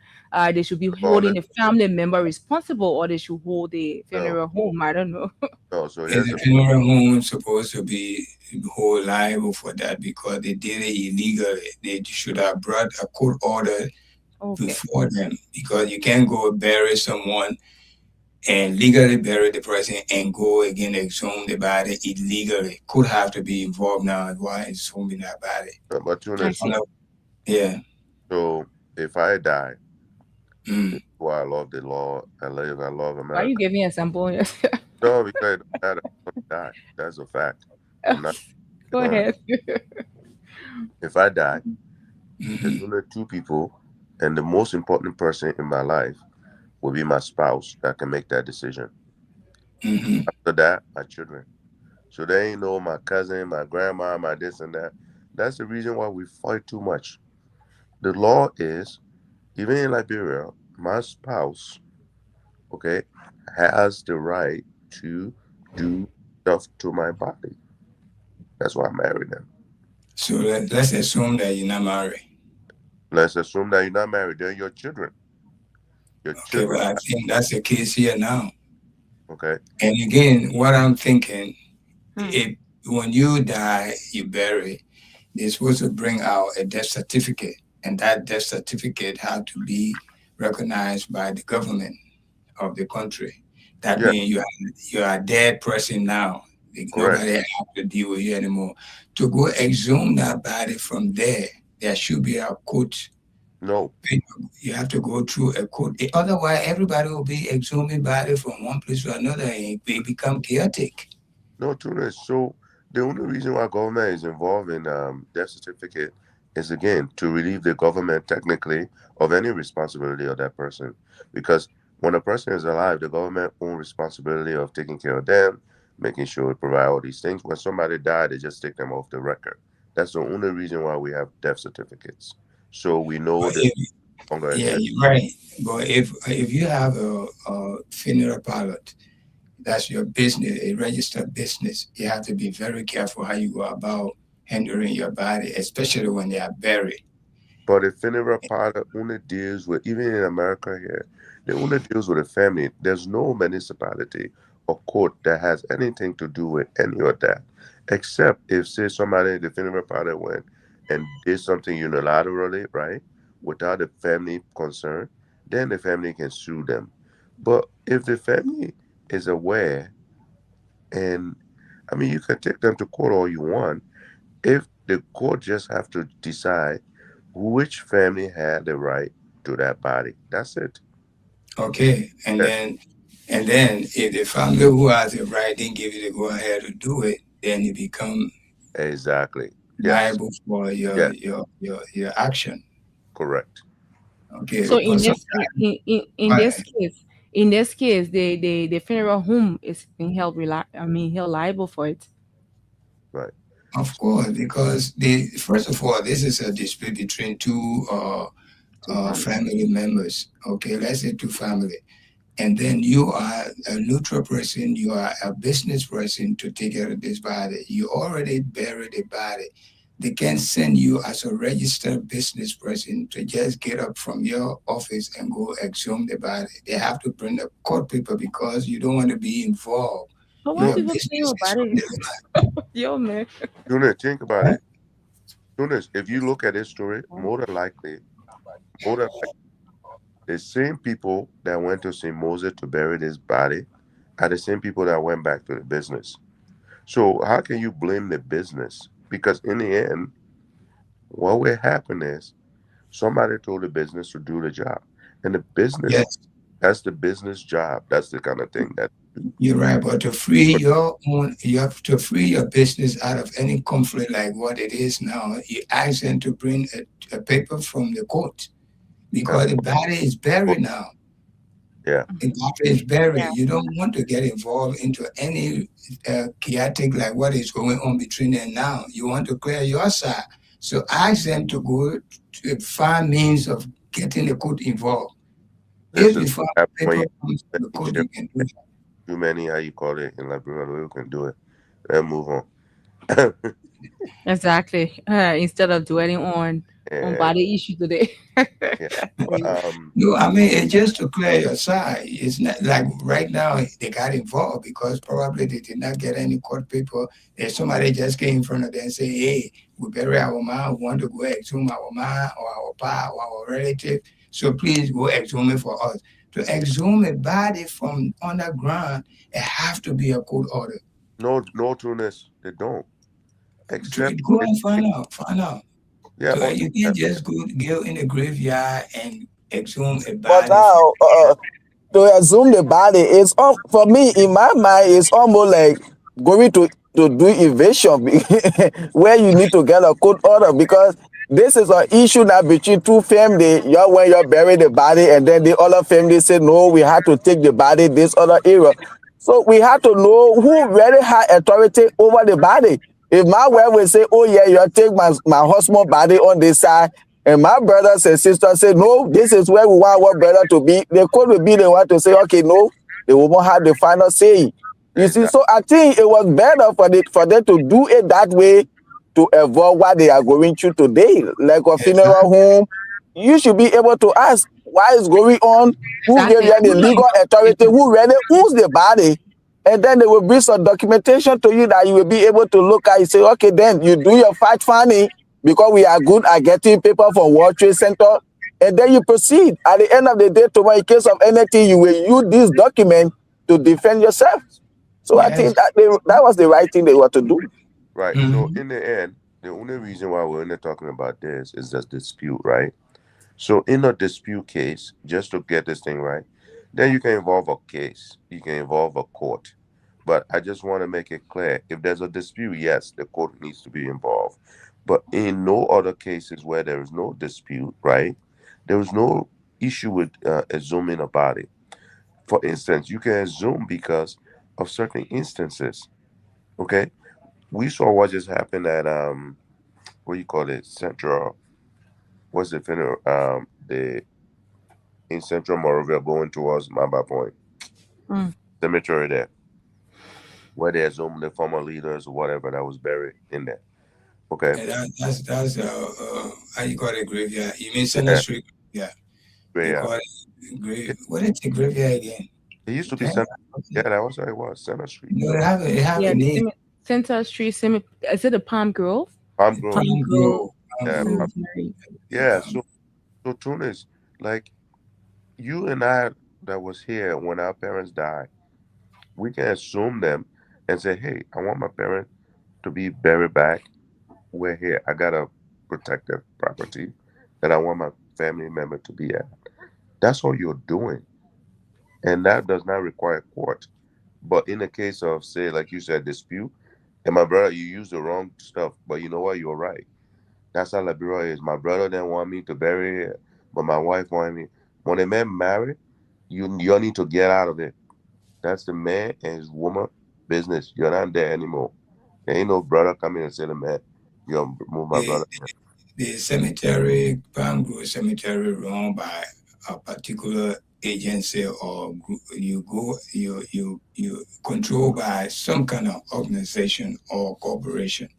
they should be holding the family member responsible or they should hold the funeral home. I don't know. No, so the funeral home is supposed to be hold liable for that because they did it illegally. They should have brought a court order before them, because you can't go bury someone and legally bury the person and go again exhume the body illegally. Could have to be involved now. Why exhuming that body? But yeah. So if I die, well, I love the law. I love America. Why are you giving a sample? No, because it doesn't matter. I'm gonna die. That's a fact. Go ahead. If I die, there's only 2 people, and the most important person in my life will be my spouse that can make that decision. After that, my children. So they ain't no my cousin, my grandma, my this and that. That's the reason why we fight too much. The law is, even in Liberia, my spouse, has the right to do stuff to my body. That's why I married them. So let's assume that you're not married. Let's assume that you're not married. They're your children. Okay, well, I think that's the case here now. Okay. And again, what I'm thinking, if when you die, you bury, they're supposed to bring out a death certificate, and that death certificate had to be recognized by the government of the country. That means you are a dead person now. Nobody have to deal with you anymore. To go exhume that body from there should be a court. No. You have to go through a court. Otherwise, everybody will be exhuming body from one place to another, and they become chaotic. No, true. So the only reason why government is involved in death certificate is, again, to relieve the government technically of any responsibility of that person. Because when a person is alive, the government owns responsibility of taking care of them, making sure it provide all these things. When somebody died, they just take them off the record. That's the only reason why we have death certificates. So we know that. Yeah, you're right. But if you have a funeral pilot, that's your business, a registered business, you have to be very careful how you go about handling your body, especially when they are buried. But a funeral pilot only deals with, even in America here, they only deals with a family. There's no municipality or court that has anything to do with any of that, except if, say, somebody, the funeral pilot went and did something unilaterally, right, without the family concerned, then the family can sue them. But if the family is aware, and I mean, you can take them to court all you want, if the court just have to decide which family had the right to that body. That's it. Okay, and then if the family who has the right didn't give you the go ahead to do it, then you become exactly liable for your action. Correct. Okay. So in this case, the funeral home is being held liable for it. Right. Of course, because first of all, this is a dispute between two family members. Okay, let's say two family. And then you are a neutral person, you are a business person to take care of this body. You already buried the body. They can't send you as a registered business person to just get up from your office and go exhume the body. They have to bring the court paper because you don't want to be involved. But what people think about it? Yo, man. Junior, think about it. Junior, if you look at this story, more than likely, the same people that went to St. Moses to bury this body are the same people that went back to the business. So how can you blame the business? Because in the end, what will happen is somebody told the business to do the job. And the business, that's the business job. That's the kind of thing that. You're right, but to free your own, you have to free your business out of any conflict like what it is now. You ask them to bring a paper from the court because the body is buried now. Yeah. The body is buried. Yeah. You don't want to get involved into any chaotic like what is going on between them now. You want to clear your side. So ask them to go to find means of getting the court involved. If you find paper from the court, you can do that. Too many, how you call it in Liberia, we can do it. Let's move on. Exactly. Instead of dwelling on body issue today. No, I mean, it's just to clear your side. It's not like right now they got involved because probably they did not get any court paper. There's somebody just came in front of them and say, hey, we bury our mom, we want to go exhume our mom or our pa or our relative. So please go exhume it for us. To exhume a body from underground, it have to be a court order. No, Tunis, they don't. Except go and find out. Yeah, so you can't just go in the graveyard and exhume a body. But now, to exhume the body is for me in my mind. It's almost like going to do evasion, where you need to get a court order because. This is an issue now between two families. When you bury the body and then the other family say, no, we have to take the body this other area. So we have to know who really had authority over the body. If my wife will say, oh yeah, you take my husband's body on this side, and my brothers and sisters say, no, this is where we want our brother to be, the court will be the one to say, okay, no, the woman have the final say. You see, so I think it was better for them to do it that way to avoid what they are going through today. Like a funeral home, you should be able to ask what is going on, who gave you the legal authority, who really owns the body, and then they will bring some documentation to you that you will be able to look at and say, okay, then you do your fact finding because we are good at getting paper from World Trade Center, and then you proceed. At the end of the day, tomorrow, in case of anything, you will use this document to defend yourself. So I think that was the right thing they were to do. Right. So in the end, the only reason why we're only talking about this is just dispute, right? So in a dispute case, just to get this thing right, then you can involve a case, you can involve a court. But I just want to make it clear, if there's a dispute, yes, the court needs to be involved. But in no other cases where there is no dispute, right, there is no issue with assuming a body. For instance, you can assume because of certain instances. Okay, we saw what just happened at what do you call it, Central? What's the the in Central Morovia going towards Mamba Point cemetery there, where they assume the former leaders or whatever that was buried in there. Okay, that's how you call it, graveyard? You mean Center Street? Yeah. They call it grave. What is the graveyard again? It used to be Center. Yeah, that was what it was. Center Street. No, it have a name. Center Street Cemetery. Is it the Palm Grove? Palm Grove. Palm Grove. Yeah. So Tunis, like you and I that was here when our parents died, we can assume them and say, hey, I want my parents to be buried back. We're here. I got a protected property that I want my family member to be at. That's all you're doing. And that does not require court. But in the case of, say, like you said, dispute, and my brother, you used the wrong stuff, but you know what? You're right. That's how Liberia is. My brother didn't want me to bury here, but my wife wanted me. When a man married, you need to get out of it. That's the man and his woman business. You're not there anymore. There ain't no brother coming and say to man, you move my brother. The cemetery, Palm Grove Cemetery, run by a particular agency, or you control by some kind of organization or corporation.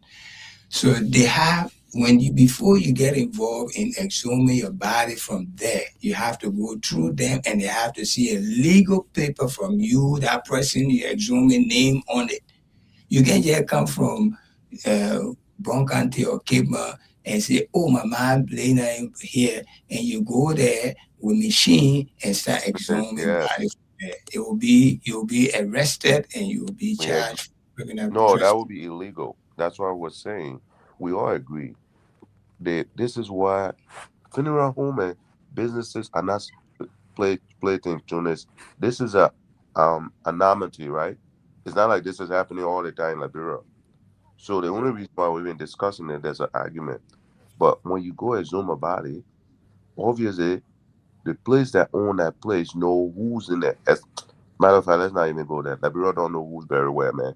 So they have, before you get involved in exhuming your body from there, you have to go through them, and they have to see a legal paper from you, that person you exhuming, name on it. You can just come from Bon County or Kima and say, oh, my man laying here, and you go there with machine and start exhuming body from there. You'll be arrested and you'll be charged. No, that would be illegal. That's what I was saying. We all agree. This is why funeral home and businesses are not playthings, Tunis. This is a anomaly, right? It's not like this is happening all the time in Liberia. So the only reason why we've been discussing it, there's an argument. But when you go exhume a body, obviously the place that own that place know who's in there. Matter of fact, let's not even go there. Liberia don't know who's buried where, man.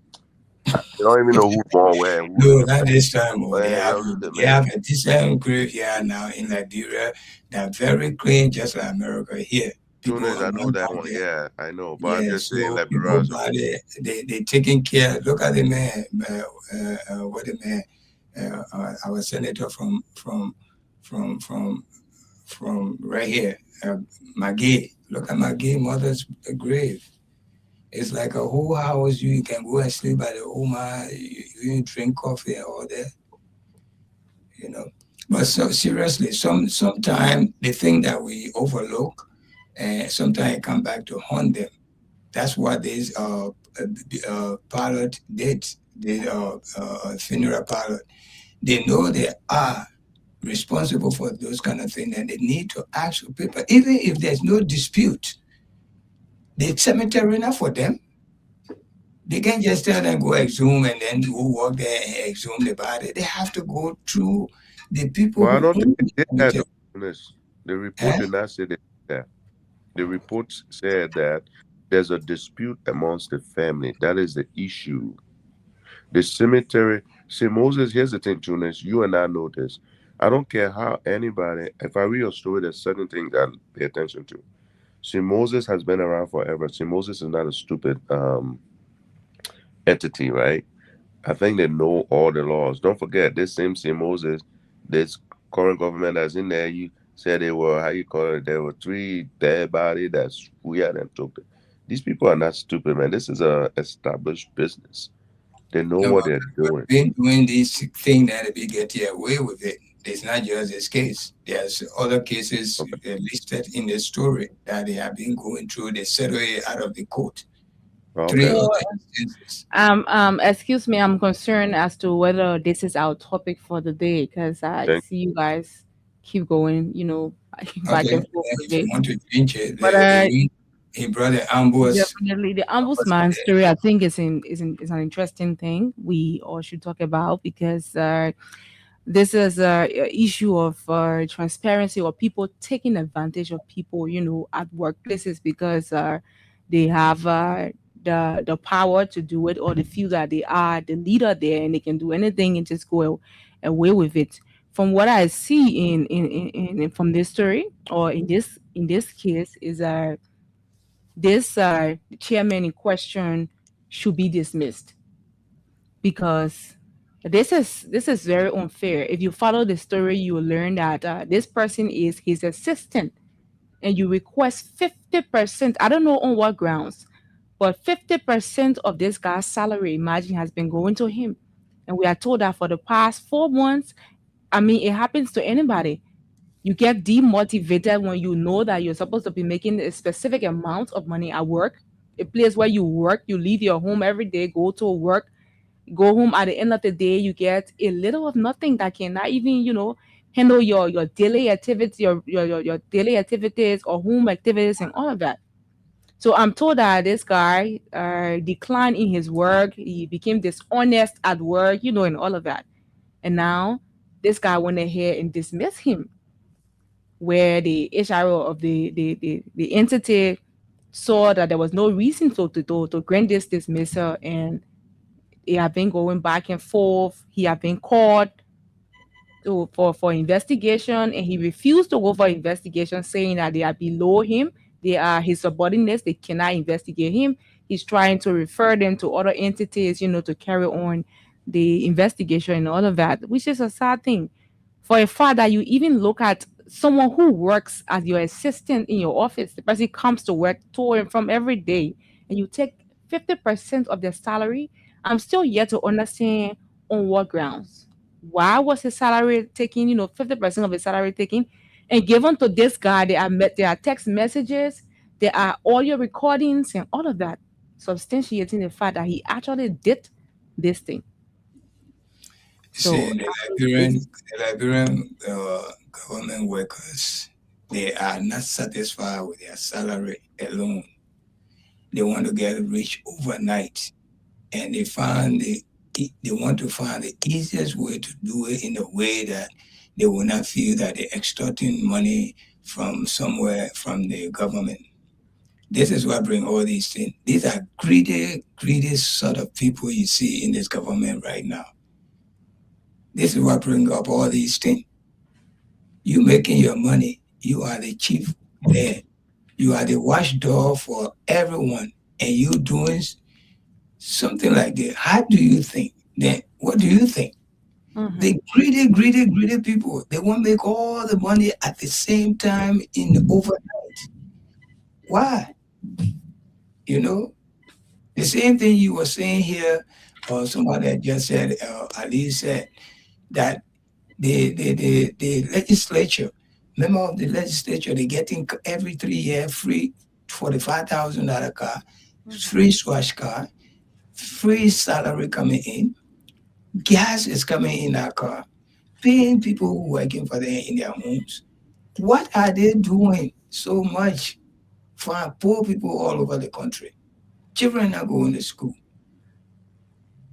They don't even know who's born where. No, not this time. They have a decent graveyard now in Liberia. They're very clean, just like America here. I know that one. Yeah, I know. But I'm just saying Liberia. They taking care. Look at the man. What the man? Our senator from right here, Maggie. Look at Maggie mother's grave. It's like a whole house. You can go and sleep by the home. You drink coffee and all that. But so seriously, sometimes the thing that we overlook, and sometimes it come back to haunt them. That's what this pilot did. The funeral pilot. They know they are responsible for those kind of things, and they need to ask people, even if there's no dispute. The cemetery enough for them. They can't just tell them go exhume and then go walk there and exhume the body. They have to go through the people. Well, I don't think they did that. The report did not say that. The report said that there's a dispute amongst the family. That is the issue. The cemetery. See, Moses, here's the thing, Tunis. You and I know this. I don't care how anybody, if I read a story, there's certain things I pay attention to. See, Moses has been around forever. See, Moses is not a stupid entity, right? I think they know all the laws. Don't forget, this same Moses, this current government that's in there, you said they were, there were 3 dead bodies that's we had and took it. These people are not stupid, man. This is a established business. They know what they're doing. Been doing this thing that they get away with it. It's not just this case. There's other cases listed in the story that they have been going through. They settle it out of the court. Okay. Excuse me, I'm concerned as to whether this is our topic for the day because I Thank see you guys keep going, back Okay, and forth with if you it. want to change it, But he brought the ambush. definitely the ombudsman story, I think, is an interesting thing we all should talk about because this is a issue of transparency or people taking advantage of people, at workplaces because they have the power to do it, or they feel that they are the leader there and they can do anything and just go away with it. From what I see from this story or in this case is this chairman in question should be dismissed because this is very unfair. If you follow the story, you will learn that this person is his assistant, and you request 50%. I don't know on what grounds, but 50% of this guy's salary, imagine, has been going to him. And we are told that for the past 4 months, I mean, it happens to anybody. You get demotivated when you know that you're supposed to be making a specific amount of money at work, a place where you work, you leave your home every day, go to work, go home at the end of the day, you get a little of nothing that cannot even, handle your daily activities, your daily activities or home activities and all of that. So I'm told that this guy declined in his work. He became dishonest at work, and all of that. And now this guy went ahead and dismissed him, where the HRO of the entity saw that there was no reason to grant this dismissal, and he have been going back and forth. He have been called for investigation, and he refused to go for investigation, saying that they are below him. They are his subordinates. They cannot investigate him. He's trying to refer them to other entities, to carry on the investigation and all of that, which is a sad thing. For a fact that you even look at someone who works as your assistant in your office, the person comes to work to and from every day, and you take 50% of their salary. I'm still yet to understand on what grounds. Why was his salary taken, 50% of his salary taken and given to this guy? There are text messages, there are audio recordings and all of that, substantiating the fact that he actually did this thing. So the Liberian government workers, they are not satisfied with their salary alone. They want to get rich overnight, and they want to find the easiest way to do it in a way that they will not feel that they're extorting money from somewhere from the government. This is what brings all these things. These are greedy sort of people you see in this government right now. This is what brings up all these things. You making your money, you are the chief there. You are the watchdog for everyone, and you doing something like that. How do you think? Then what do you think? Mm-hmm. The greedy people, they want to make all the money at the same time in the overnight. Why? The same thing you were saying here, or somebody that just said, Ali said, that the legislature, member of the legislature, they're getting every 3 years free $45,000 car, free swash car, free salary coming in, gas is coming in our car, paying people who are working for them in their homes. What are they doing so much for our poor people all over the country? Children are going to school.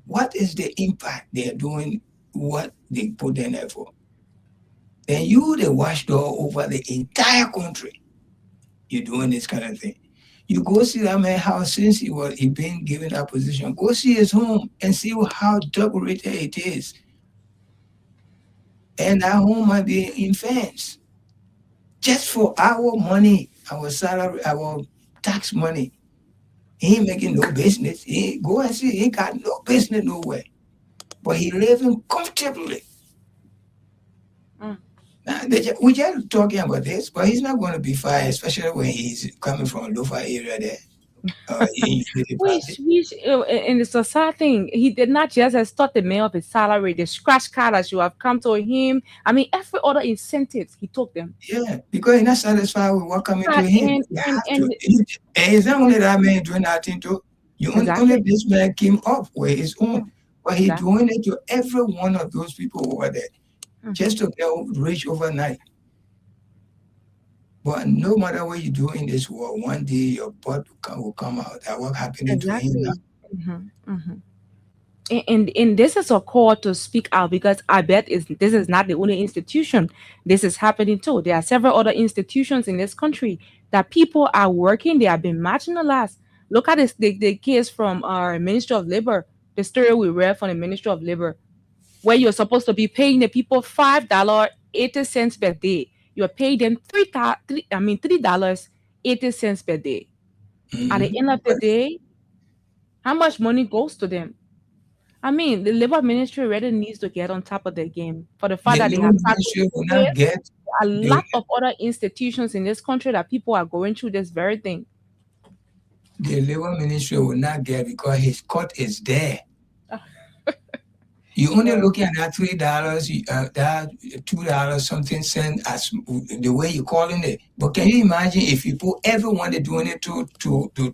What is the impact they are doing? What they put in there for? Then you, the watchdog over the entire country, you're doing this kind of thing. You go see that man's house since he been given that position. Go see his home and see how decorated it is. And that home might be in fence. Just for our money, our salary, our tax money. He ain't making no business. Go and see, he ain't got no business nowhere. But he living comfortably. Now, we just talking about this, but he's not going to be fired, especially when he's coming from a lower area there. Which in the society, he did not just extort the man of his salary, the scratch card that you have come to him. I mean, every other incentives, he took them. Yeah, because he's not satisfied with what coming to him. And it's not only that man doing that thing too. Only this man came up with his own. But he's doing it to every one of those people over there, just to get rich overnight. But no matter what you do in this world, one day your butt will come out. That's what happened to him now. And this is a call to speak out, because I bet this is not the only institution. This is happening too. There are several other institutions in this country that people are working. They have been marginalized. Look at this, the case from our Ministry of Labor, the story we read from the Ministry of Labor, where you're supposed to be paying the people $5.80 per day. You're paying them $3.80 per day. At the end of the day, how much money goes to them? I mean, the labor ministry really needs to get on top of their game for the fact that they have a lot of other institutions in this country that people are going through this very thing. The labor ministry will not get, because his cut is there. You only looking at that $3, that $2 something cent as the way you're calling it. But can you imagine if you put everyone they're doing it to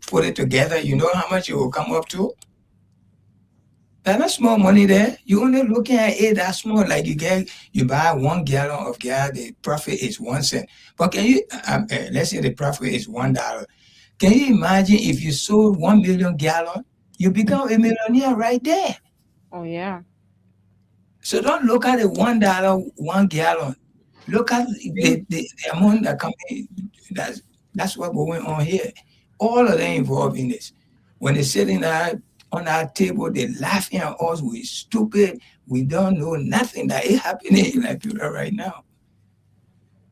put it together? You know how much it will come up to? That's not small money there. You only looking at it that small. Like you buy 1 gallon of gas, the profit is 1 cent. But can you let's say the profit is $1. Can you imagine if you sold 1 million gallons? You become a millionaire right there. Oh yeah. So don't look at the $1 1 gallon. Look at the amount that comes in. That's what's going on here. All of them involved in this. When they're sitting there on our table, they're laughing at us. We're stupid. We don't know nothing that is happening in Liberia right now.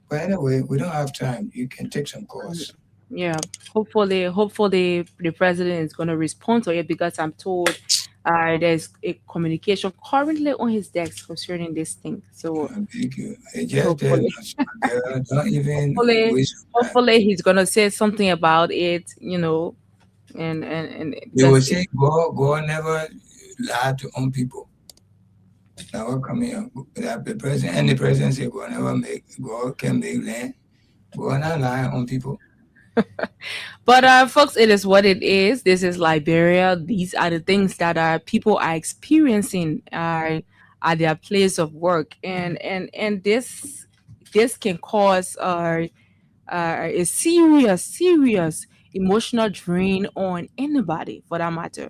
But anyway, we don't have time. You can take some calls. Yeah, hopefully the president is going to respond to it, because I'm told there's a communication currently on his desk concerning this thing. So hopefully he's going to say something about it, you know, and they will say God never lied to own people. Now come here, the president and the president say God can make land. God not lie on people. But folks, it is what it is. This is Liberia. These are the things that people are experiencing at their place of work, and this can cause a serious emotional drain on anybody, for that matter.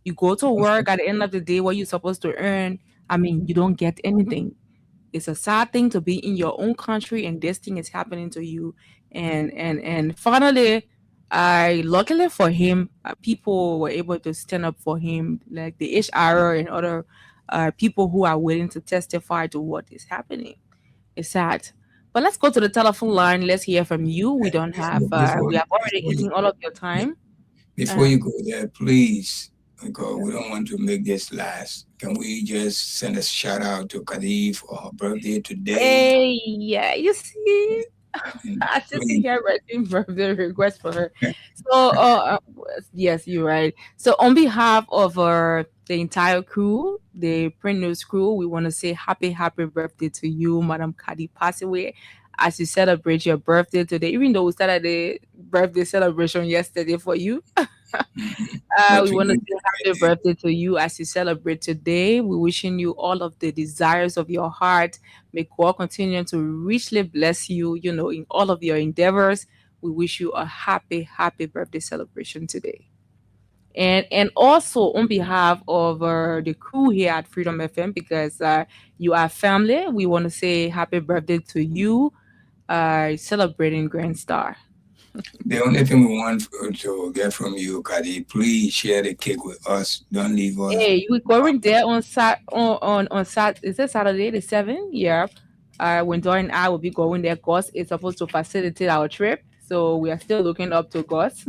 You go to work, at the end of the day, what you're supposed to earn, I mean, you don't get anything. It's a sad thing to be in your own country and this thing is happening to you. And finally, luckily for him, people were able to stand up for him, like the HR and other people who are willing to testify to what is happening. It's sad. But let's go to the telephone line. Let's hear from you. We don't have, we have already eaten all of your time. Before you go there, please, because we don't want to make this last, can we just send a shout out to Kadi for her birthday today? Hey, yeah, you see, I just hear writing birthday request for her. So, yes, you're right. So, on behalf of the entire crew, the Print News crew, we want to say happy birthday to you, Madam Kadi Passaway, as you celebrate your birthday today. Even though we started the birthday celebration yesterday for you. We want to say happy birthday to you as you celebrate today. We're wishing you all of the desires of your heart. May God continue to richly bless you, you know, in all of your endeavors. We wish you a happy birthday celebration today. And also on behalf of the crew here at Freedom FM, because you are family, we want to say happy birthday to you, celebrating Grand Star. The only thing we want to get from you, Kadi, please share the cake with us. Don't leave us. Hey, we're going there on is it Saturday the 7th? Yeah. When Dora and I will be going there. Gus is supposed to facilitate our trip, so we are still looking up to Gus.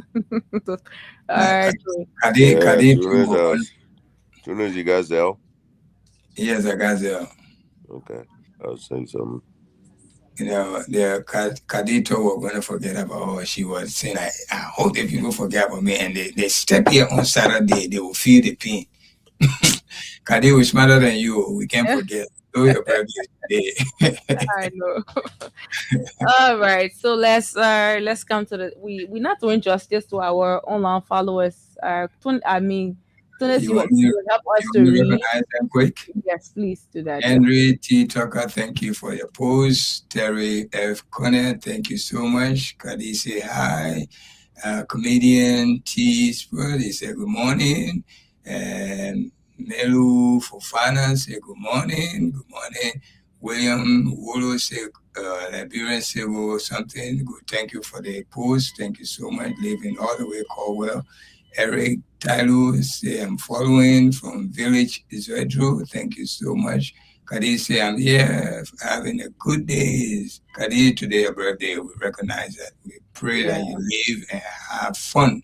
Kadi, Tuna, you guys there? Yes, I got there. Okay, I'll say something. You know, the Kadito were going to forget about her. She was saying, I hope that people forget about me. And they step here on Saturday, they will feel the pain. Kadi was smarter than you. We can't forget. know your birthday today. I know. All right, so let's come to the we're not doing justice to our online followers. Tunis, You you want me, you help us you to want me to read. recognize them quick? Yes, please do that. Henry T. Tucker, thank you for your post. Terry F. Connor, thank you so much. Kadi say hi. Comedian T. Spur, he said good morning. And Melu Fofana said good morning. Good morning. William Wolo said Liberian Civil something. Good. Thank you for the post. Thank you so much. Living all the way Caldwell. Eric Tylo say I'm following from Village Israel. Thank you so much. Kadi say I'm here having a good day. Kadi, today your birthday. We recognize that. We pray that you live and have fun.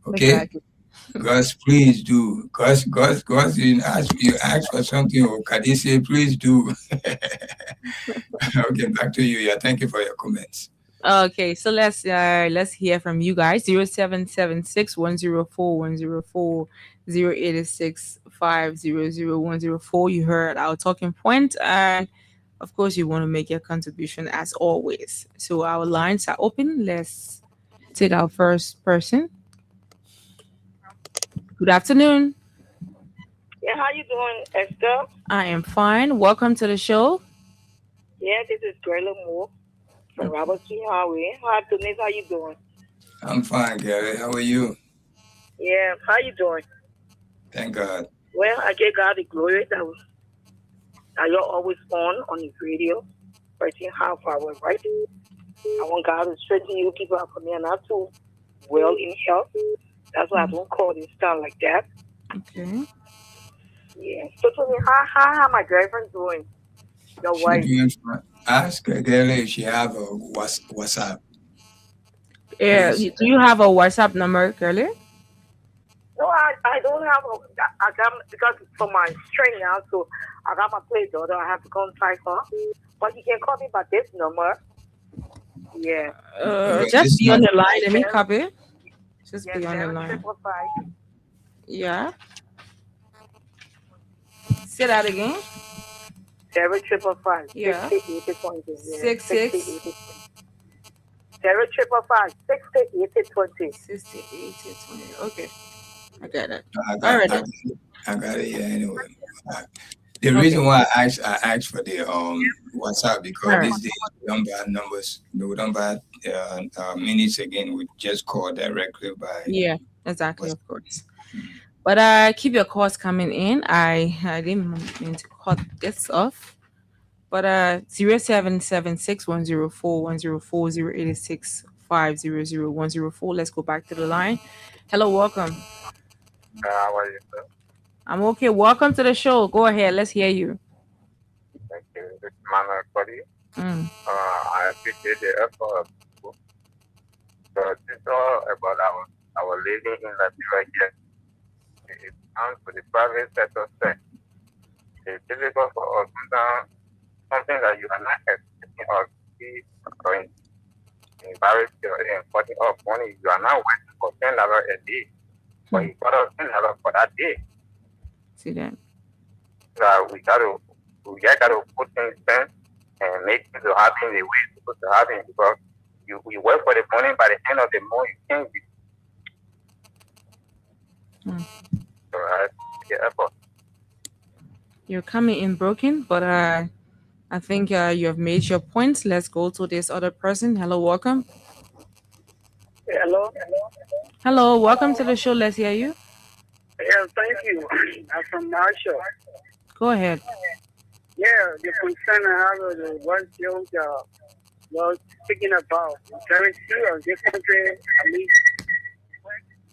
Okay? Exactly. Gus, please do. Gus, you ask for something. Or Kadi say, please do. Okay, back to you. Yeah, thank you for your comments. Okay, so let's hear from you guys. 0776-104-104, 086-500-104. You heard our talking point, and of course you want to make your contribution as always. So our lines are open. Let's take our first person. Good afternoon. Yeah, how you doing, Esther? I am fine. Welcome to the show. Yeah, this is Grella Moore from Robert C. Highway. Hi, Denise. How you doing? I'm fine, Gary. How are you? Yeah, how you doing? Thank God. Well, I give God the glory that you're always on the radio, 13.5 hours, right? I want God to strengthen you. People are coming not too well in health. That's why I don't call this time like that. Okay. Yeah. So tell me, how my girlfriend doing? Your wife. Ask her, Gary, if she have a WhatsApp. Yeah. Do you have a WhatsApp number, Curly? No, I don't have I got, because for my training now, so I got my play daughter. I have to contact her. But you can call me by this number. Yeah. Just be on the line. Let me copy. Just be on the line. Yeah. Say that again. 755. Yeah. 66. 755. 6820. Okay. I got it. I got it. Yeah. Anyway, the reason why I asked for the WhatsApp because these days we don't buy numbers. We don't buy minutes again. We just call directly by. Yeah. Exactly. Of course. But keep your calls coming in. I didn't mean to cut this off. But 0776-104-104, 086-500-104. Let's go back to the line. Hello, welcome. How are you, sir? I'm okay. Welcome to the show. Go ahead. Let's hear you. Thank you. This is Manuel Cody. I appreciate the effort of people. But it's all about our living in Liberia here. It's down to the private sector set. It's difficult for us to do something that you are not expecting or see or embarrass or putting up money. You are not working for $10 a day. But you got us $10 for that day. See that? So we got to put things in and make things happen the way it's supposed to happen because you work for the money, by the end of the month you can't be. So I get effort. You're coming in broken, but I think you have made your points. Let's go to this other person. Hello, welcome. Hello. Hello, welcome to the show. Let's hear you. Yeah, thank you. I'm from Marshall. Go ahead. Yeah, the concern I have is what you was speaking about. It's very serious. This country, I mean,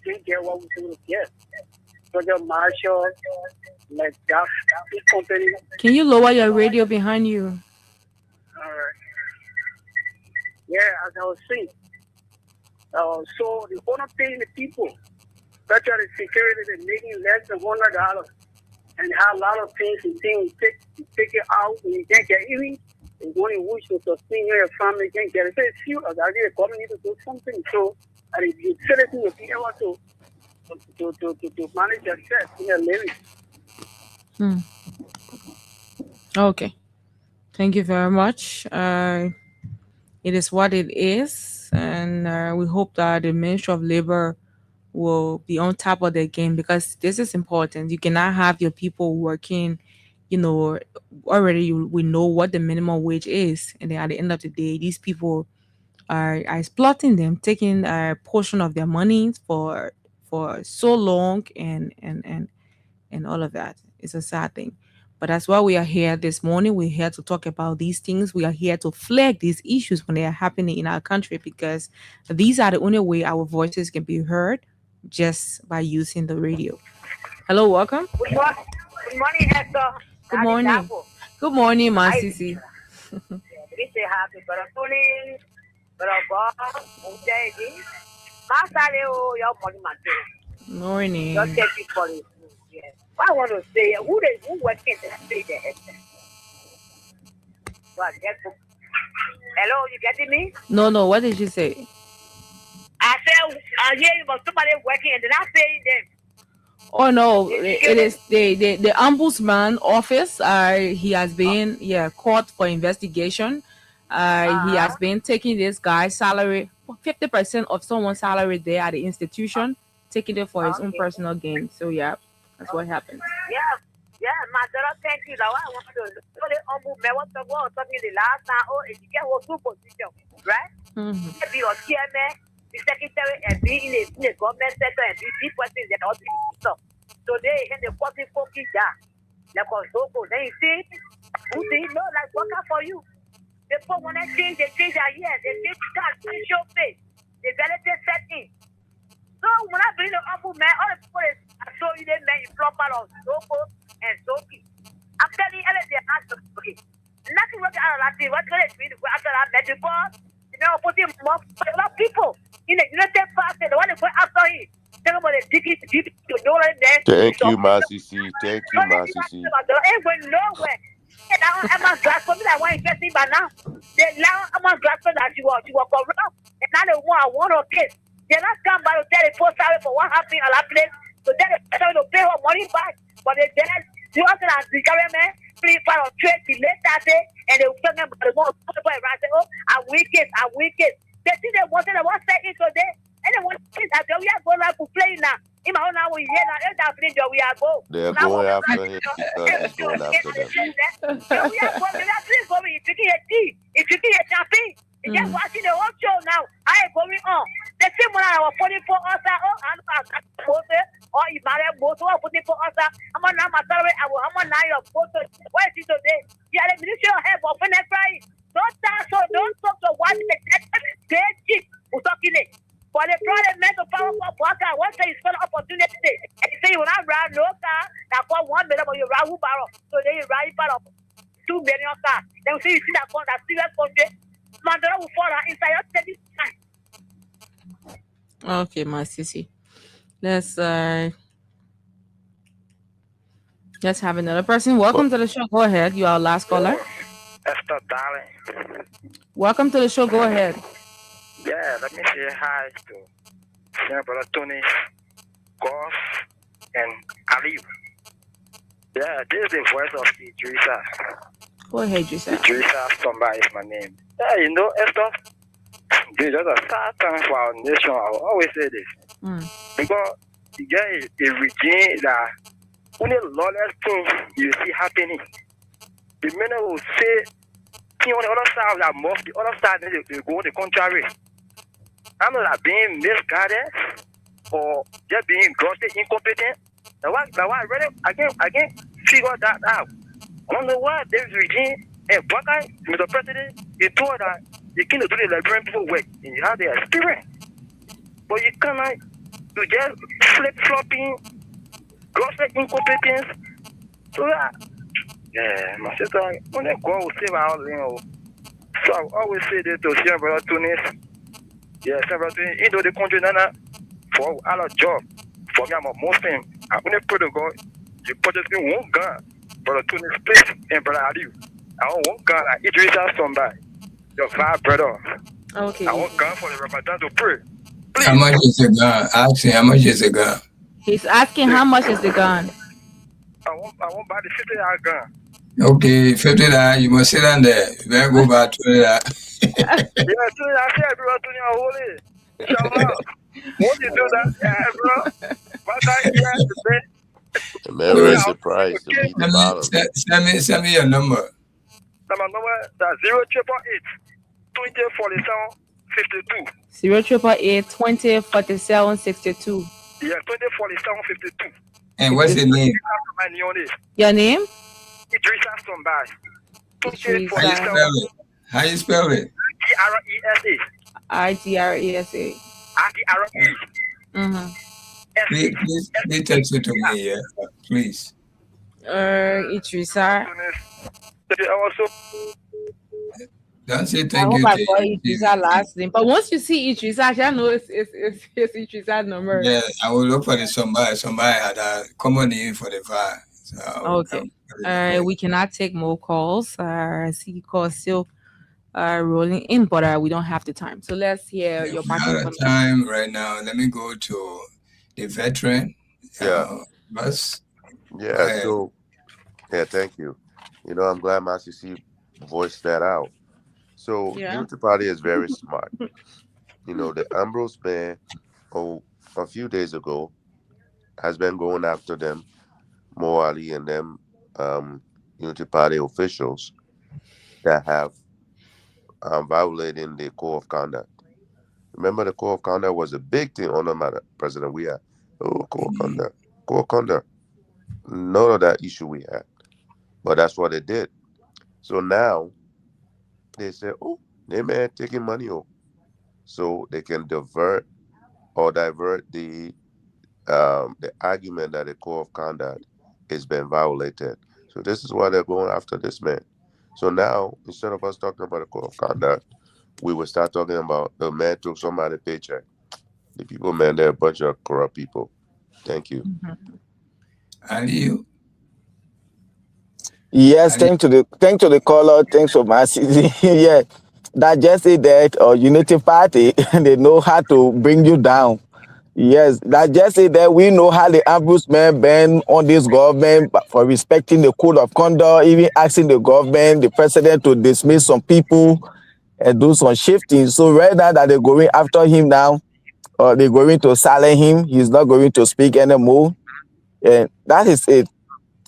can't get what we do to get. For the Marshall, like that, this company. Can you lower your radio behind you? All right. Yeah, as I was saying. So the owner paying the people. That's why the security is making less than $100. And have a lot of things and things you take it out and you can't get even. And going in which to sustain your family can't get it. So it's serious. I think the government needs to do something. So and if you set it to be able to manage yourself in your living. Okay. Thank you very much. It is what it is, and we hope that the Ministry of Labor will be on top of their game, because this is important. You cannot have your people working, already we know what the minimum wage is, and then at the end of the day, these people are exploiting them, taking a portion of their money for so long, and all of that. It's a sad thing. But that's why we are here this morning. We're here to talk about these things. We are here to flag these issues when they are happening in our country, because these are the only way our voices can be heard, just by using the radio. Hello, welcome. Good morning, Hector. Good morning. Good morning, Masisi. We say happy birthday, morning. Just take it for it. Yes. I want to say, who working to say that? Hello, you getting me? No. What did you say? I said, I hear you about somebody working and they're not paying them. Oh no, it is the ombudsman office. He has been caught for investigation. He has been taking this guy's salary, 50% of someone's salary there at the institution, taking it for his own personal gain. So yeah, that's what happened. Yeah, my daughter, thank you. Now I want to know the ombudsman was talking the last time. Oh, if you get one two position, right? Be your chairman, the secretary, and be in a government sector, and be person that all this stuff. So they in the 40 focus down. Like on Soko, then you see, who say no, like worker for you. They put one change, they change a year, they change card, they show face, they validate setting. So when I bring the ombudsman, all the people I show you the man you flop out of Soko and Soki. I'm telling you, everything has to be. Nothing working out of that thing. What's going to be after that medical? You know, putting more people in the United States, the one that went after him. Thank you, Masisi. Thank you, Masisi. Ain't going nowhere. Now I'm a glass for me that one investing by now. They now I'm a glass for that you were corrupt. And now they want one or case. They're not come by to tell the post salary for what happened at that place. So then they to pay her money back. But they did you also have the government free for trade the late that day, and they will tell them about the one say, oh, I'm wicked. They see they wanted to say it today. And they want to say that we are going to play now. In my own now we hear now, it's happening, we are go. They're going after him because he's going after them. We are going, if you get a tea, if you get a champagne, you're just watching the whole show now. I am going on. The same one I was putting for us, or if I have both or putting for us, I'm on my salary, I'm on your photo. Where is it today? You are the ministry of health of crying. Don't talk to what they cheap. We're talking it. But the problem meant to power for worker, once they spend opportunity, and you say you will not run no car, that for 1 million, but you run barrel. So then you run part of 2 million cars. Then we see you see that one, that serious country. Mandela will fall inside your steady time. Okay, Masisi. Let's have another person. Welcome to the show. Go ahead. You are our last caller. Esther Darling. Welcome to the show. Go ahead. Yeah, let me say hi to Senior Brother Tony, Goff, and Ali. Yeah, this is the voice of Idrissa. Go ahead, Idrissa. Idrissa Stomba is my name. Yeah, you know, Esther, this is just a sad time for our nation. I will always say this. Because you get a regime that only lawless things you see happening. The men will say, on the other side of that mosque, the other side, they go the contrary. I'm not being misguided or just being grossly incompetent. Now why really I can't figure that out. I don't know why this regime and black guy, Mr. President, he told that you can't do the Liberian people work and you have the experience. But you cannot do just flip-flopping, grossly incompetence. So yeah, my sister, when they go save our land, so I always say this to Senior Brother Tunis. Yeah, Senior Brother Tunis, into the country, for our job, for me, I'm a Muslim. I only pray to God, you purchase me one gun, Brother Tunis, please, and Brother Aliu. I want one gun, like Idrissa Stomba, your five brother. Okay. I want gun for the representative to pray. Please. How much is the gun? Ask him, how much is the gun? He's asking how much is the gun. I won't buy the 50-yard gun. Okay, $50. You must sit down there. You better go back to that. Yeah, so I said, bro, to your holy. Inshallah. Won't you do that, bro? But I hear the best. The man raised the price to beat the bottom. Send me your number. My number is 0888 088 2047 62. Yeah, 2047 52. And what's your name? Your name? Idrissa Sombai. How you spell it? IDRESA. Please text it to me, yeah, please. Idrissa. Don't say I thank hope you. I got Idrissa last name, but once you see Idrissa, I know it's Idrissa's number. Yeah, I will look for the somebody. Somebody had a common name for the VAR. So, okay. We cannot take more calls. I see calls still rolling in, but we don't have the time. So let's hear your part. Time right now. Let me go to the veteran. Bus. Yeah. So, thank you. You know, I'm glad Master C voiced that out. So, Unity Party is very smart. You know, the Ambrose man, a few days ago, has been going after them, Mo Ali and them Unity Party officials that have violating the code of conduct. Remember, the code of conduct was a big thing on the matter, President. We had code of conduct. None of that issue we had, but that's what they did. So now they say, they may have taken money, so they can divert the argument that the code of conduct has been violated. So this is why they're going after this man. So now, instead of us talking about the code of conduct, we will start talking about the man took somebody's paycheck. The people, man, they're a bunch of corrupt people. Thank you. And you? Yes, thanks to the caller, thanks for my yeah. That just say that Unity Party, they know how to bring you down. Yes, that just say that we know how the ombudsman been on this government for respecting the code of conduct, even asking the government, the president to dismiss some people and do some shifting. So right now that they're going after him now, they're going to silence him. He's not going to speak anymore. And that is it.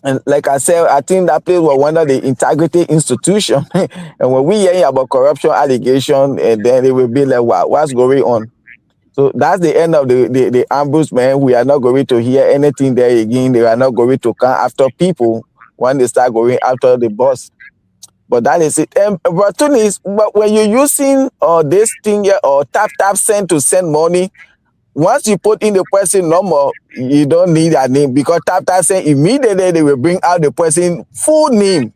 And like I said, I think that place was one of the integrity institution. And when we hear about corruption allegation, and then they will be like, wow, what's going on? So that's the end of the ombudsman. We are not going to hear anything there again. They are not going to come after people when they start going after the boss. But that is it. But when you're using this thing here, or tap send to send money, once you put in the person number, you don't need a name, because tap send immediately they will bring out the person full name.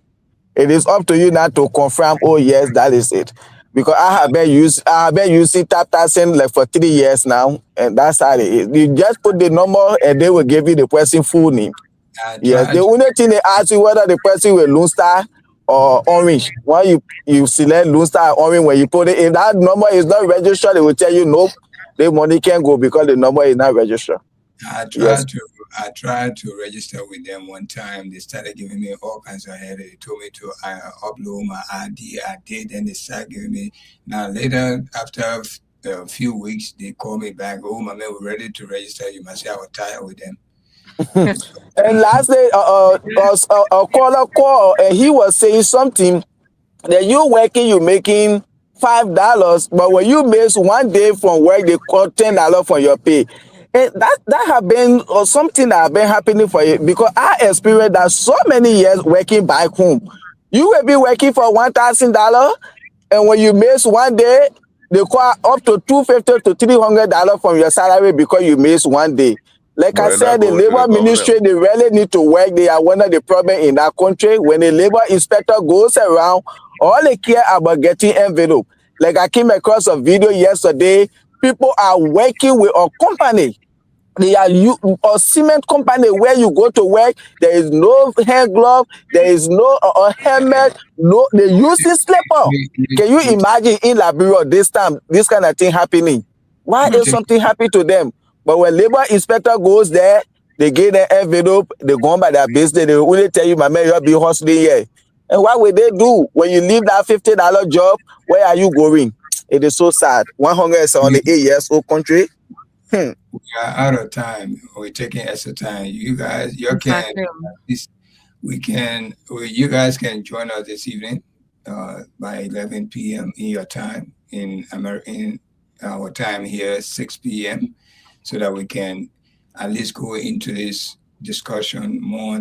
It is up to you now to confirm, oh yes, that is it. Because I have been using tap send like for 3 years now, and that's how it is. You just put the number and they will give you the person full name. Yes, the only thing they ask you whether the person will Lone Star or Orange. When you select Lone Star or Orange, when you put it, if that number is not registered, they will tell you nope, the money can't go because the number is not registered. I tried to register with them one time. They started giving me all kinds of headaches. They told me to upload my ID. I did, and they started giving me. Now later, after a few weeks, they called me back. Oh, my man, we're ready to register. You must say I was tired with them. And last day, a caller called, and he was saying something that you working, you making $5, but when you miss 1 day from work, they call $10 for your pay. And that have been something that have been happening for you, because I experienced that so many years working back home. You will be working for $1,000, and when you miss 1 day, they call up to $250 to $300 from your salary because you miss 1 day. Like I said, the labor ministry, they really need to work. They are one of the problems in that country. When the labor inspector goes around, all they care about getting envelope. Like I came across a video yesterday, people are working with a company. They are a cement company where you go to work. There is no hand glove. There is no helmet. No, they use this slipper. Can you imagine in Liberia this time, this kind of thing happening? Why is something happen to them? But when labor inspector goes there, they get their envelope, they go on by their business, they will only tell you, my man, you'll be hustling here. And what will they do when you leave that $50 job? Where are you going? It is so sad. 178 years old country. We are out of time. We're taking extra time. You guys, you guys can join us this evening by 11 p.m. in your time, in our time here, 6 p.m., so that we can at least go into this discussion more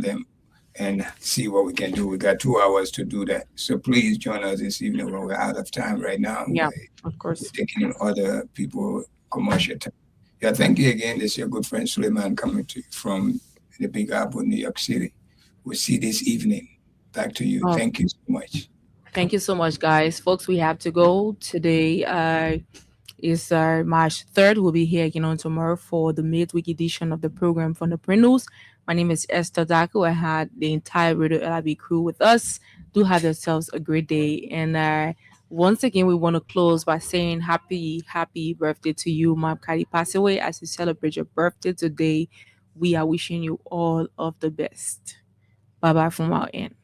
and see what we can do. We got 2 hours to do that. So please join us this evening when we're out of time right now. Yeah, of course. We're taking other people commercial time. Yeah, thank you again. This is your good friend Suleiman coming to you from the Big Apple, New York City. We'll see this evening. Back to you. Thank you so much. Thank you so much, guys. Folks, we have to go. Today is March 3rd. We'll be here again on tomorrow for the midweek edition of the program from the Print News. My name is Esther Daku. I had the entire Radio LIB crew with us. Do have yourselves a great day. And once again, we want to close by saying happy birthday to you, Ma'am Kadi Passaway. As you celebrate your birthday today, we are wishing you all of the best. Bye-bye from our end.